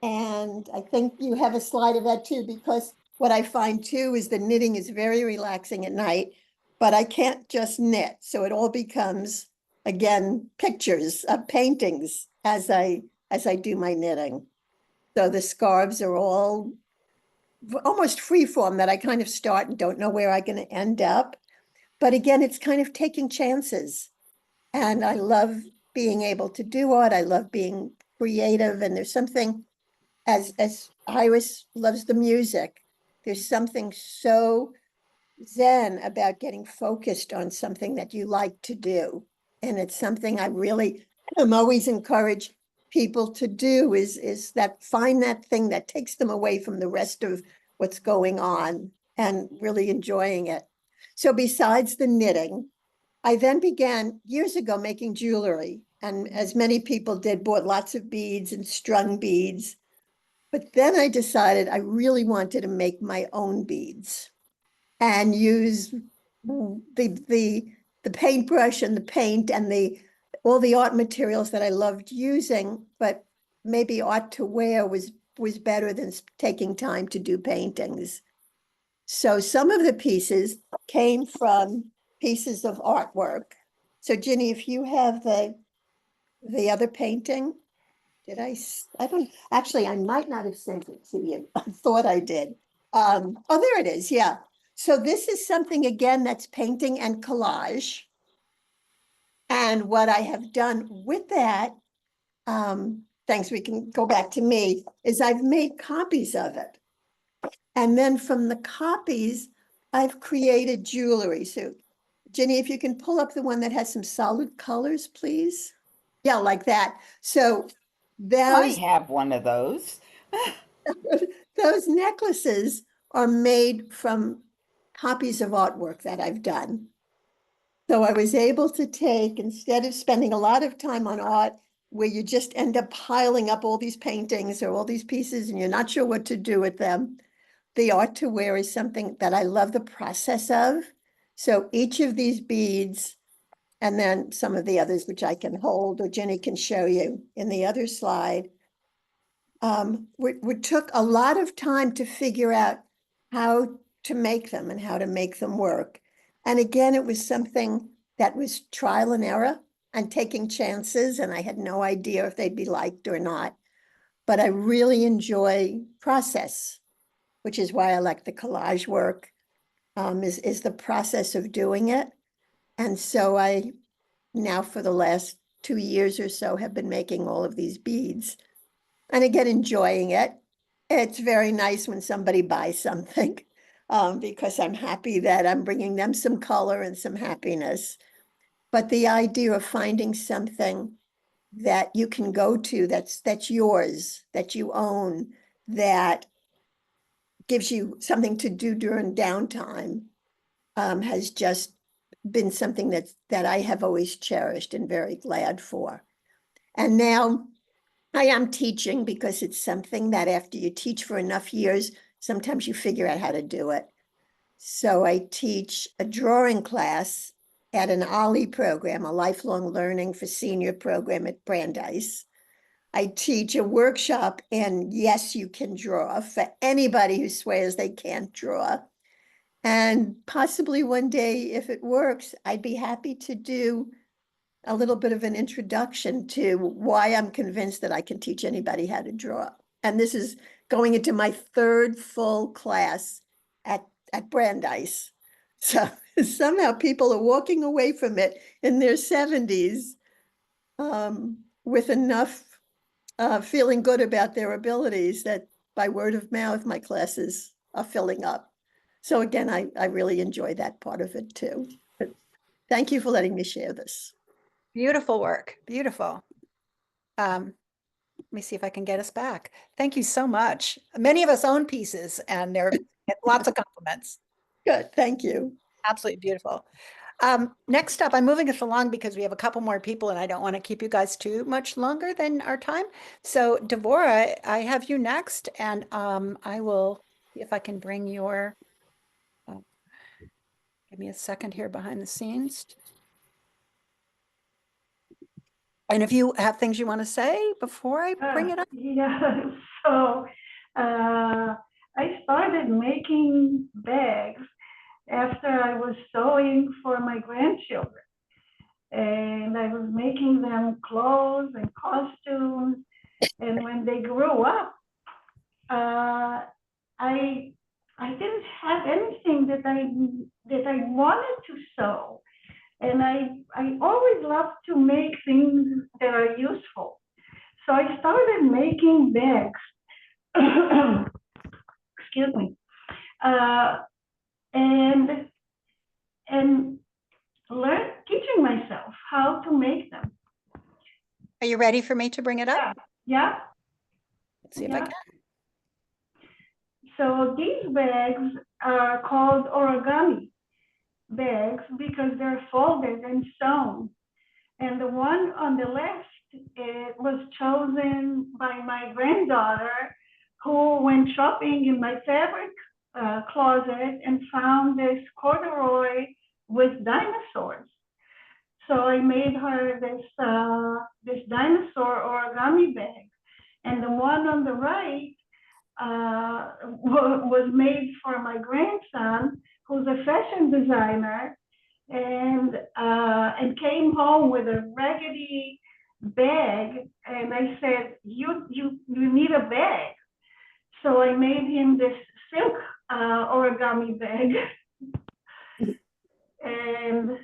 And I think you have a slide of that too, because what I find too is the knitting is very relaxing at night, but I can't just knit. So it all becomes, again, pictures, paintings as I do my knitting. So the scarves are all almost free form, that I kind of start and don't know where I'm going to end up. But again, it's kind of taking chances. And I love being able to do art. I love being creative. And there's something, as Iris loves the music, there's something so zen about getting focused on something that you like to do. And it's something I really am always encourage people to do is that find that thing that takes them away from the rest of what's going on and really enjoying it. So besides the knitting, I then began years ago making jewelry, and as many people did, bought lots of beads and strung beads. But then I decided I really wanted to make my own beads and use the paintbrush and the paint and all the art materials that I loved using, but maybe art to wear was better than taking time to do paintings. So some of the pieces came from pieces of artwork. So Ginny, if you have the other painting, I don't, actually, I might not have sent it to you. I thought I did. Oh, there it is. Yeah. So this is something, again, that's painting and collage. And what I have done with that, thanks, we can go back to me, is I've made copies of it. And then from the copies, I've created jewelry. So Ginny, if you can pull up the one that has some solid colors, please. Yeah, like that. So I those, have one of those. those necklaces are made from copies of artwork that I've done. So I was able to take, instead of spending a lot of time on art, where you just end up piling up all these paintings or all these pieces and you're not sure what to do with them, the art to wear is something that I love the process of. So each of these beads, and then some of the others, which I can hold or Jenny can show you in the other slide, we took a lot of time to figure out how to make them and how to make them work. And again, it was something that was trial and error and taking chances, and I had no idea if they'd be liked or not. But I really enjoy process, which is why I like the collage work, is the process of doing it. And so I now for the last 2 years or so have been making all of these beads. And again, enjoying it. It's very nice when somebody buys something because I'm happy that I'm bringing them some color and some happiness. But the idea of finding something that you can go to that's yours, that you own, that gives you something to do during downtime, has just been something that I have always cherished and very glad for. And now I am teaching because it's something that after you teach for enough years, sometimes you figure out how to do it. So I teach a drawing class at an OLLI program, a lifelong learning for senior program at Brandeis. I teach a workshop in Yes, You Can Draw for anybody who swears they can't draw. And possibly one day, if it works, I'd be happy to do a little bit of an introduction to why I'm convinced that I can teach anybody how to draw. And this is going into my third full class at Brandeis. So somehow people are walking away from it in their 70s with enough feeling good about their abilities that by word of mouth, my classes are filling up. So again, I really enjoy that part of it too. But thank you for letting me share this. Beautiful work. Beautiful. Let me see if I can get us back. Thank you so much. Many of us own pieces and there are lots of compliments. Good. Thank you. Absolutely beautiful. Next up, I'm moving us along because we have a couple more people and I don't want to keep you guys too much longer than our time. So Devorah, I have you next and I will see if I can bring your, give me a second here behind the scenes. And if you have things you want to say before I bring it up. Yeah, so I started making bags after I was sewing for my grandchildren. And I was making them clothes and costumes. And when they grew up, I didn't have anything that I wanted to sew. And I always love to make things that are useful. So I started making bags. Excuse me. And teaching myself how to make them. Are you ready for me to bring it up? Yeah. Let's see if I can. So these bags are called origami bags because they're folded and sewn. And the one on the left, it was chosen by my granddaughter who went shopping in my fabric closet and found this corduroy with dinosaurs. So I made her this dinosaur origami bag. And the one on the right was made for my grandson, who's a fashion designer, and came home with a raggedy bag. And I said, you need a bag. So I made him this silk origami bag. And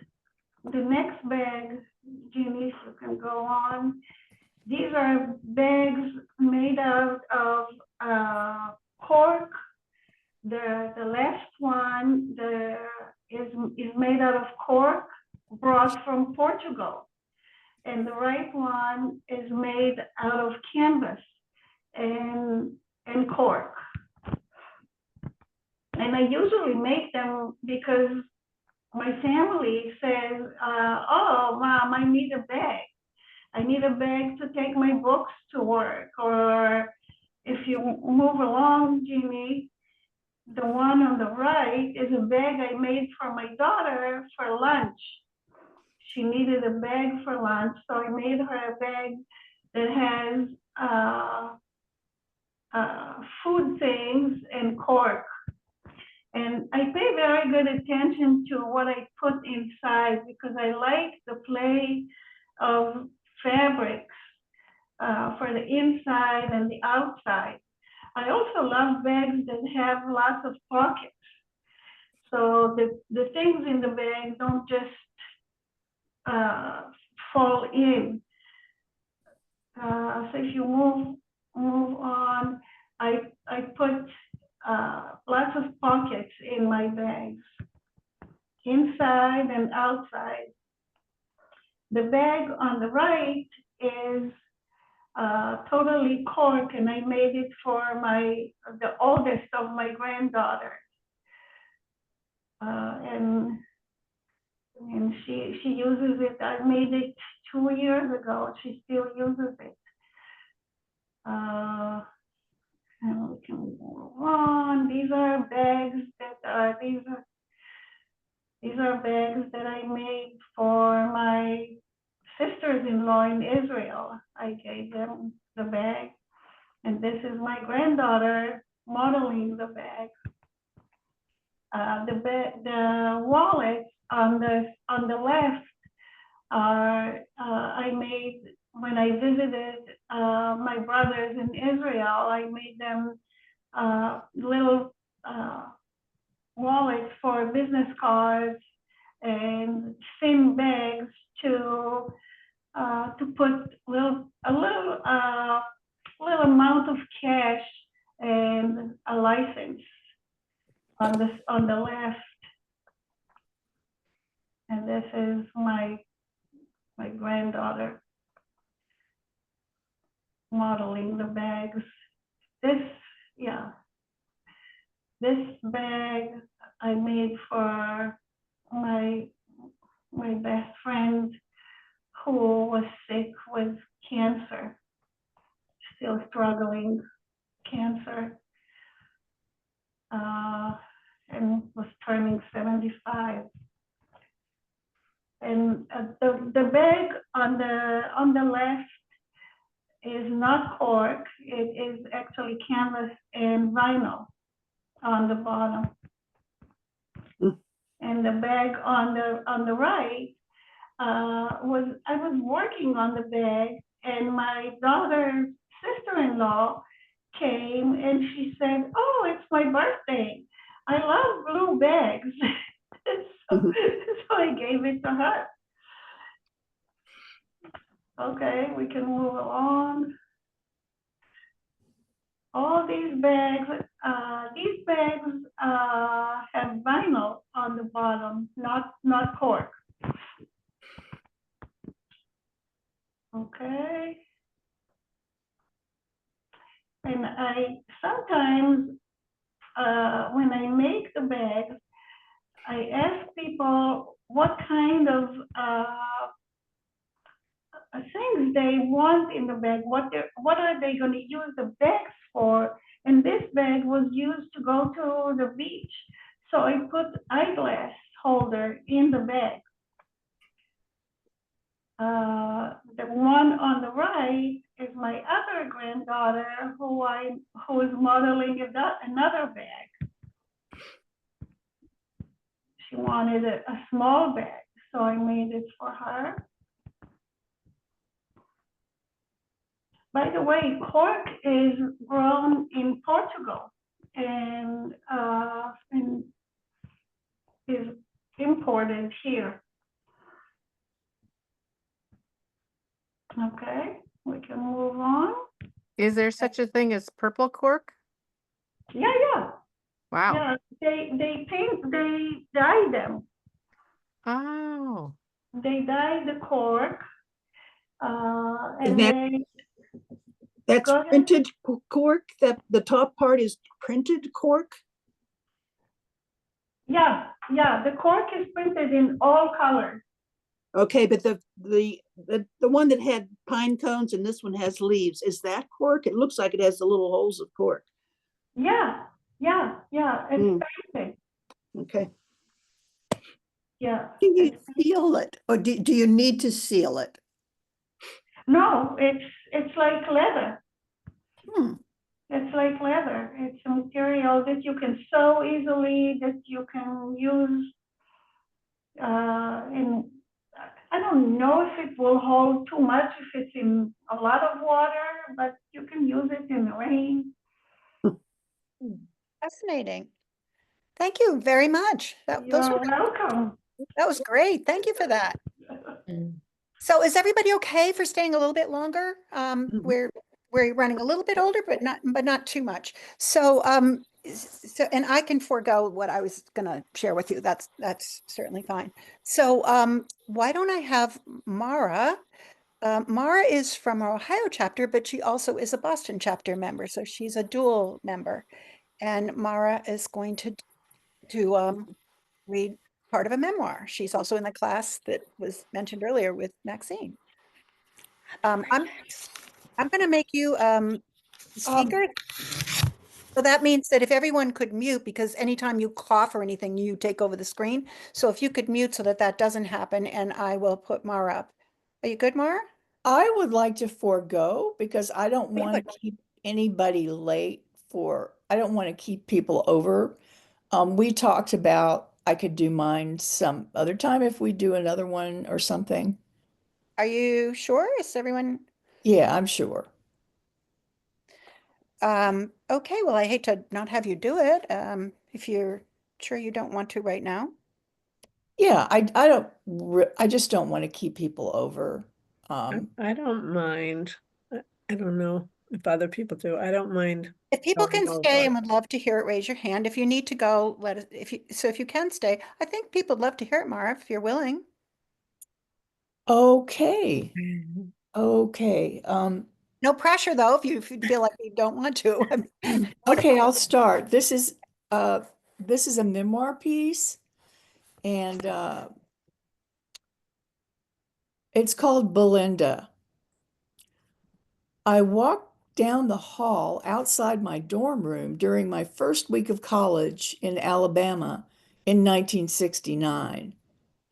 the next bag, Jeannie, if you can go on. These are bags made out of cork. The last one is made out of cork brought from Portugal. And the right one is made out of canvas and cork. And I usually make them because my family says, oh, Mom, I need a bag. I need a bag to take my books to work. Or if you move along, Jimmy, the one on the right is a bag I made for my daughter for lunch. She needed a bag for lunch, so I made her a bag that has food things and cork. And I pay very good attention to what I put inside because I like the play of fabrics for the inside and the outside. I also love bags that have lots of pockets. So the things in the bag don't just fall in. So if you move on, I put lots of pockets in my bags, inside and outside. The bag on the right is totally cork, and I made it for the oldest of my granddaughters. and she uses it. I made it 2 years ago. She still uses it. And we can move on. These are bags that these are bags that I made for my sisters-in-law in Israel. I gave them the bag, and this is my granddaughter modeling the bag. The wallets on the left are I made when I visited my brothers in Israel. I made them little wallets for business cards and thin bags to put a little amount of cash and a license on the left. And this is my granddaughter modeling the bags. This bag I made for my best friend who was sick with cancer, still struggling cancer, and was turning 75. And the bag on the left is not cork. It is actually canvas and vinyl on the bottom. And the bag on the right I was working on the bag, and my daughter's sister-in-law came and she said, "Oh, it's my birthday. I love blue bags." so I gave it to her. Okay, we can move along. All these bags have vinyl on the bottom, not cork. Okay. And I sometimes, when I make the bags, I ask people what kind of things they want in the bag, what are they going to use the bags for. And this bag was used to go to the beach. So I put eyeglass holder in the bag. The one on the right is my other granddaughter who is modeling another bag. She wanted a small bag, so I made it for her. By the way, cork is grown in Portugal and is imported here. Okay, we can move on. Is there such a thing as purple cork? Yeah. Wow. Yeah, they dye them. Oh. They dye the cork, and that's go ahead. printed cork. That the top part is printed cork. Yeah. The cork is printed in all colors. Okay, but the one that had pine cones and this one has leaves, is that cork? It looks like it has the little holes of cork. Yeah. It's painted. Okay. Yeah. Do you seal it, or do you need to seal it? No, it's like leather. Hmm. It's like leather. It's a material that you can sew easily, that you can use in. I don't know if it will hold too much if it's in a lot of water, but you can use it in the rain. Fascinating. Thank you very much. You're welcome. That was great. Thank you for that. So is everybody okay for staying a little bit longer? We're running a little bit older, but not too much. So and I can forego what I was going to share with you. That's certainly fine. So why don't I have Mara? Mara is from our Ohio chapter, but she also is a Boston chapter member. So she's a dual member. And Mara is going to read part of a memoir. She's also in the class that was mentioned earlier with Maxine. I'm going to make you speaker. So that means that if everyone could mute, because anytime you cough or anything, you take over the screen. So if you could mute so that that doesn't happen, and I will put Mara up. Are you good, Mara? I would like to forego because I don't you want would. to keep anybody late I don't want to keep people over. We talked about I could do mine some other time if we do another one or something. Are you sure? Is everyone? Yeah, I'm sure. Okay, well, I hate to not have you do it. If you're sure you don't want to right now. Yeah, I just don't want to keep people over. I don't mind. I don't know if other people do. I don't mind. If people going can stay over. and would love to hear it, raise your hand. If you need to go, let us, if you can stay, I think people would love to hear it, Mara, if you're willing. Okay. Okay. No pressure though, if you feel like you don't want to. Okay, I'll start. This is a memoir piece, and it's called Belinda. I walked down the hall outside my dorm room during my first week of college in Alabama in 1969.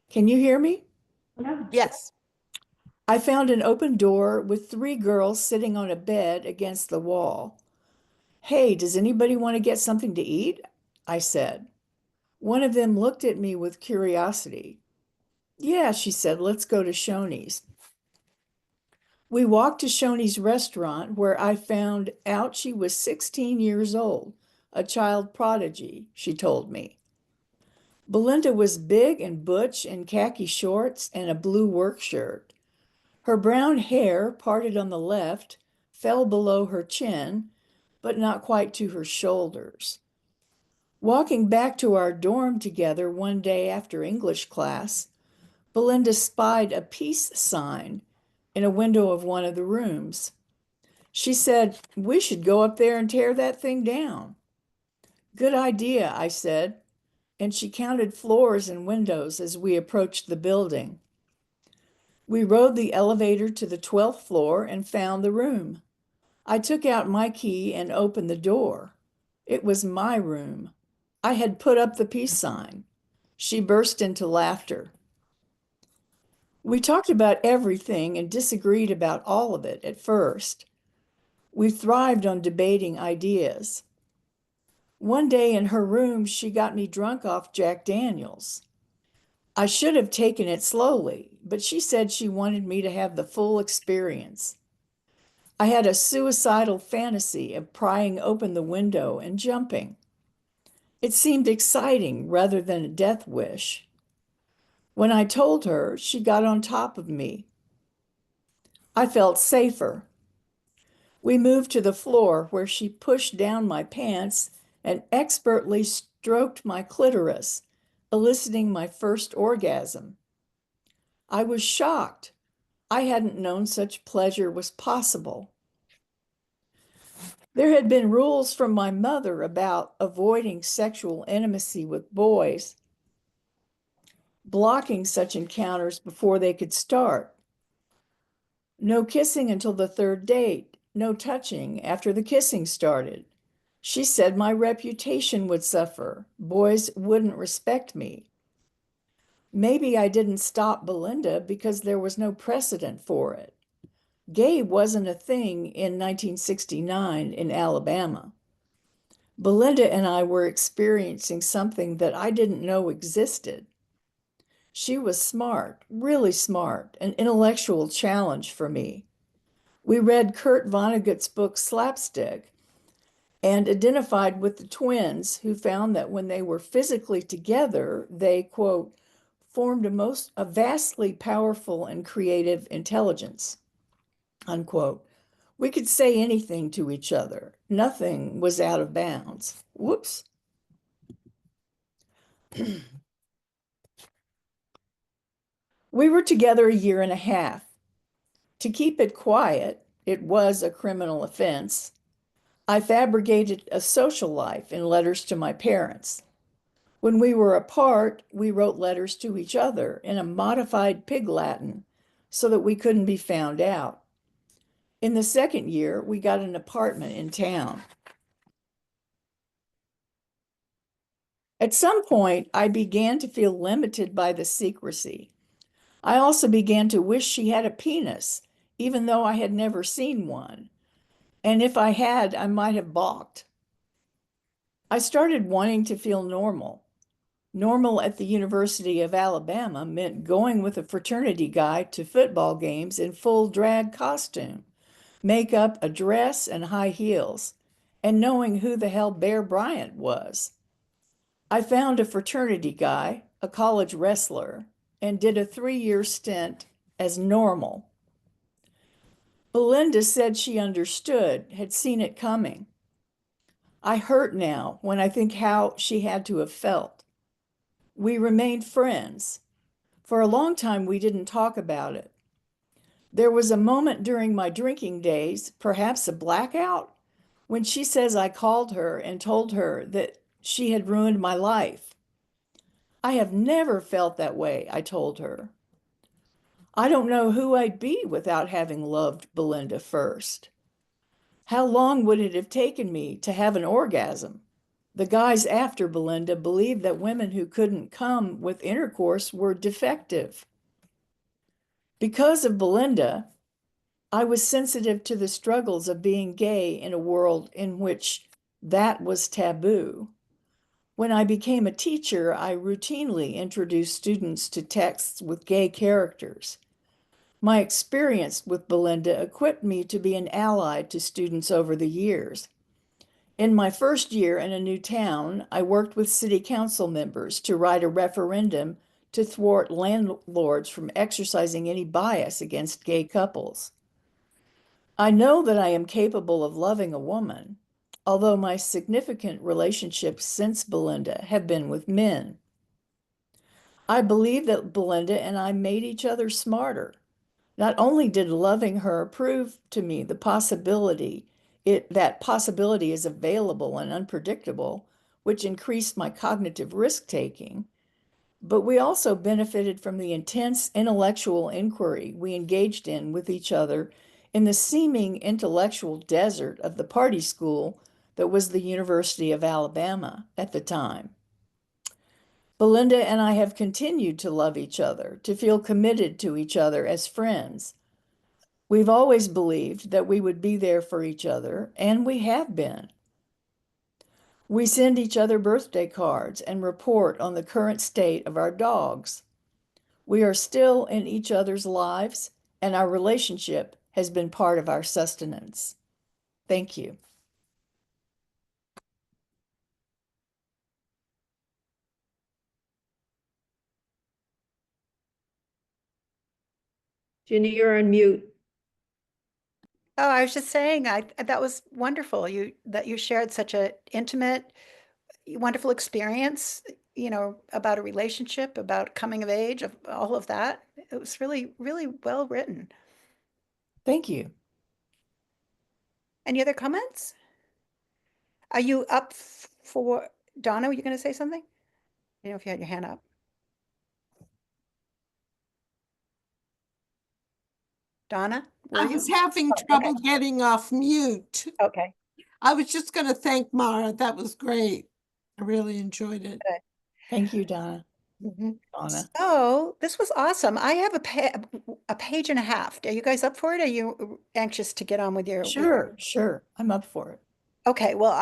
Can you hear me? Yes. I found an open door with 3 girls sitting on a bed against the wall. Hey, does anybody want to get something to eat? I said. One of them looked at me with curiosity. Yeah, she said, let's go to Shoney's. We walked to Shoney's restaurant where I found out she was 16 years old, a child prodigy, she told me. Belinda was big and butch in khaki shorts and a blue work shirt. Her brown hair, parted on the left, fell below her chin, but not quite to her shoulders. Walking back to our dorm together one day after English class, Belinda spied a peace sign in a window of one of the rooms. She said, we should go up there and tear that thing down. Good idea, I said, and she counted floors and windows as we approached the building. We rode the elevator to the 12th floor and found the room. I took out my key and opened the door. It was my room. I had put up the peace sign. She burst into laughter. We talked about everything and disagreed about all of it at first. We thrived on debating ideas. One day in her room, she got me drunk off Jack Daniels. I should have taken it slowly, but she said she wanted me to have the full experience. I had a suicidal fantasy of prying open the window and jumping. It seemed exciting rather than a death wish. When I told her, she got on top of me. I felt safer. We moved to the floor where she pushed down my pants and expertly stroked my clitoris, eliciting my first orgasm. I was shocked. I hadn't known such pleasure was possible. There had been rules from my mother about avoiding sexual intimacy with boys, blocking such encounters before they could start. No kissing until the 3rd date, no touching after the kissing started. She said my reputation would suffer. Boys wouldn't respect me. Maybe I didn't stop Belinda because there was no precedent for it. Gay wasn't a thing in 1969 in Alabama. Belinda and I were experiencing something that I didn't know existed. She was smart, really smart, an intellectual challenge for me. We read Kurt Vonnegut's book Slapstick and identified with the twins who found that when they were physically together, they, quote, formed a vastly powerful and creative intelligence, unquote. We could say anything to each other. Nothing was out of bounds. Whoops. We were together a year and a half. To keep it quiet, it was a criminal offense. I fabricated a social life in letters to my parents. When we were apart, we wrote letters to each other in a modified Pig Latin so that we couldn't be found out. In the second year, we got an apartment in town. At some point, I began to feel limited by the secrecy. I also began to wish she had a penis, even though I had never seen one. And if I had, I might have balked. I started wanting to feel normal. Normal at the University of Alabama meant going with a fraternity guy to football games in full drag costume, makeup, a dress, and high heels, and knowing who the hell Bear Bryant was. I found a fraternity guy, a college wrestler, and did a 3-year stint as normal. Belinda said she understood, had seen it coming. I hurt now when I think how she had to have felt. We remained friends. For a long time, we didn't talk about it. There was a moment during my drinking days, perhaps a blackout, when she says I called her and told her that she had ruined my life. I have never felt that way, I told her. I don't know who I'd be without having loved Belinda first. How long would it have taken me to have an orgasm? The guys after Belinda believed that women who couldn't come with intercourse were defective. Because of Belinda, I was sensitive to the struggles of being gay in a world in which that was taboo. When I became a teacher, I routinely introduced students to texts with gay characters. My experience with Belinda equipped me to be an ally to students over the years. In my first year in a new town, I worked with city council members to write a referendum to thwart landlords from exercising any bias against gay couples. I know that I am capable of loving a woman, although my significant relationships since Belinda have been with men. I believe that Belinda and I made each other smarter. Not only did loving her prove to me the possibility, that possibility is available and unpredictable, which increased my cognitive risk-taking, but we also benefited from the intense intellectual inquiry we engaged in with each other in the seeming intellectual desert of the party school that was the University of Alabama at the time. Belinda and I have continued to love each other, to feel committed to each other as friends. We've always believed that we would be there for each other, and we have been. We send each other birthday cards and report on the current state of our dogs. We are still in each other's lives, and our relationship has been part of our sustenance. Thank you. Ginny, you're on mute. Oh, I was just saying, that was wonderful. That you shared such a intimate, wonderful experience, about a relationship, about coming of age, of all of that. It was really, really well written. Thank you. Any other comments? Are you up for, Donna, were you going to say something? If you had your hand up. Donna? I was having trouble getting off mute. Okay. I was just going to thank Mara. That was great. I really enjoyed it. Good. Thank you, Donna. Donna. So this was awesome. I have a page and a half. Are you guys up for it? Are you anxious to get on with your? Sure. I'm up for it. Okay. Well,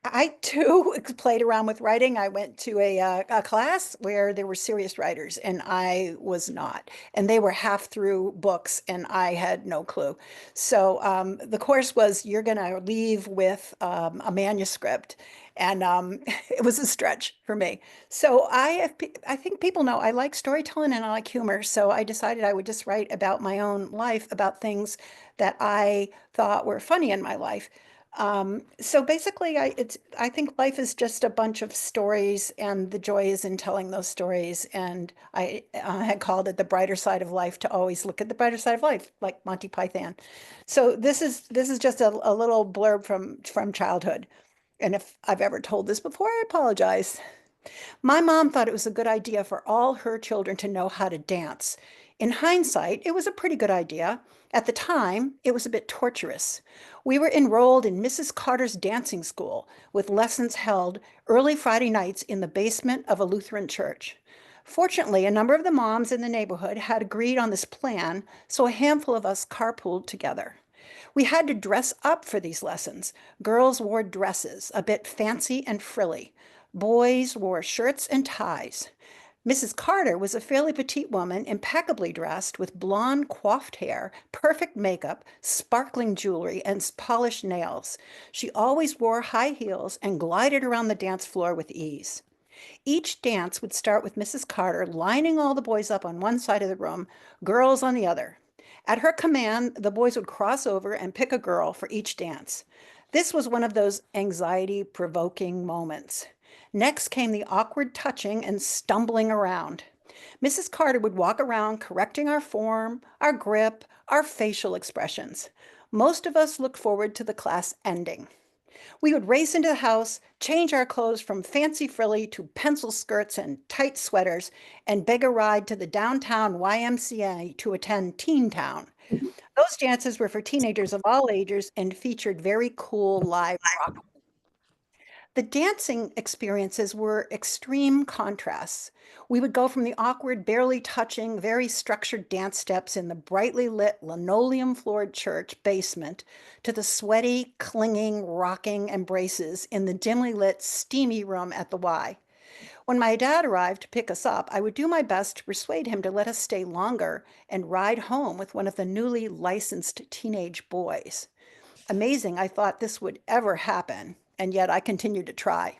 I too played around with writing. I went to a class where there were serious writers and I was not. And they were half through books and I had no clue. So the course was you're going to leave with a manuscript. And it was a stretch for me. So I think people know I like storytelling and I like humor. So I decided I would just write about my own life, about things that I thought were funny in my life. So basically, I think life is just a bunch of stories, and the joy is in telling those stories. And I had called it the brighter side of life, to always look at the brighter side of life, like Monty Python. So this is just a little blurb from childhood. And if I've ever told this before, I apologize. My mom thought it was a good idea for all her children to know how to dance. In hindsight, it was a pretty good idea. At the time, it was a bit torturous. We were enrolled in Mrs. Carter's dancing school, with lessons held early Friday nights in the basement of a Lutheran church. Fortunately, a number of the moms in the neighborhood had agreed on this plan, so a handful of us carpooled together. We had to dress up for these lessons. Girls wore dresses, a bit fancy and frilly. Boys wore shirts and ties. Mrs. Carter was a fairly petite woman, impeccably dressed with blonde coiffed hair, perfect makeup, sparkling jewelry, and polished nails. She always wore high heels and glided around the dance floor with ease. Each dance would start with Mrs. Carter lining all the boys up on one side of the room, girls on the other. At her command, the boys would cross over and pick a girl for each dance. This was one of those anxiety-provoking moments. Next came the awkward touching and stumbling around. Mrs. Carter would walk around correcting our form, our grip, our facial expressions. Most of us looked forward to the class ending. We would race into the house, change our clothes from fancy frilly to pencil skirts and tight sweaters, and beg a ride to the downtown YMCA to attend Teen Town. Those dances were for teenagers of all ages and featured very cool live rock. The dancing experiences were extreme contrasts. We would go from the awkward, barely touching, very structured dance steps in the brightly lit linoleum-floored church basement to the sweaty, clinging, rocking embraces in the dimly lit, steamy room at the Y. When my dad arrived to pick us up, I would do my best to persuade him to let us stay longer and ride home with one of the newly licensed teenage boys. Amazing I thought this would ever happen, and yet I continued to try.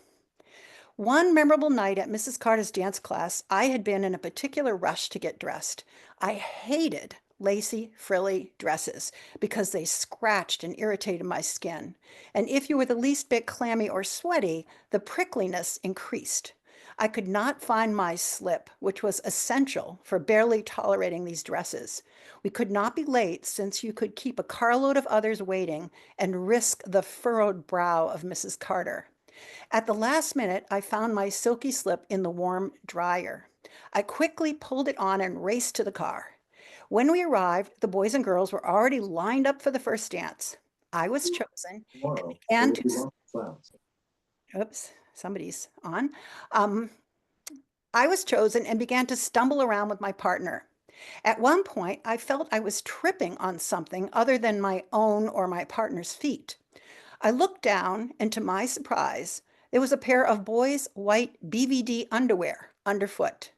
One memorable night at Mrs. Carter's dance class, I had been in a particular rush to get dressed. I hated lacy, frilly dresses because they scratched and irritated my skin. And if you were the least bit clammy or sweaty, the prickliness increased. I could not find my slip, which was essential for barely tolerating these dresses. We could not be late since you could keep a carload of others waiting and risk the furrowed brow of Mrs. Carter. At the last minute, I found my silky slip in the warm dryer. I quickly pulled it on and raced to the car. When we arrived, the boys and girls were already lined up for the first dance. I was chosen and began to... Oops, somebody's on. I was chosen and began to stumble around with my partner. At one point, I felt I was tripping on something other than my own or my partner's feet. I looked down, and to my surprise, there was a pair of boys' white BVD underwear underfoot.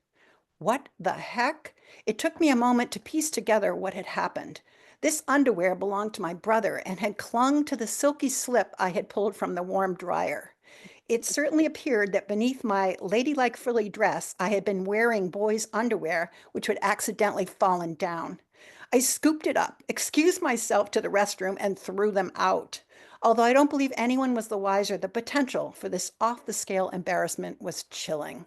What the heck? It took me a moment to piece together what had happened. This underwear belonged to my brother and had clung to the silky slip I had pulled from the warm dryer. It certainly appeared that beneath my ladylike frilly dress, I had been wearing boys' underwear, which had accidentally fallen down. I scooped it up, excused myself to the restroom, and threw them out. Although I don't believe anyone was the wiser, the potential for this off-the-scale embarrassment was chilling.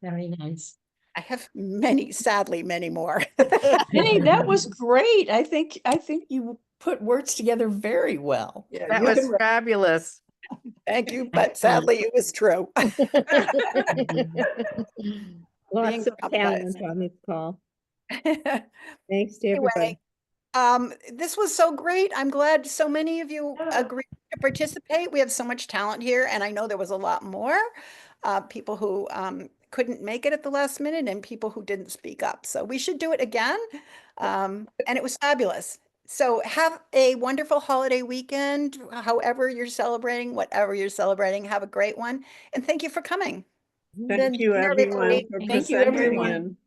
Very nice. I have many, sadly, many more. Hey, that was great. I think you put words together very well. Yeah, That you was can- fabulous. Thank you, but sadly, it was true. Lots of traumatized. talent on this call. Thanks to everybody. Anyway, this was so great. I'm glad so many of you agreed to participate. We have so much talent here, and I know there was a lot more people who couldn't make it at the last minute and people who didn't speak up. So we should do it again. And it was fabulous. So have a wonderful holiday weekend, however you're celebrating, whatever you're celebrating, have a great one. And thank you for coming. Thank you, everyone, for Thank you, presenting everyone. and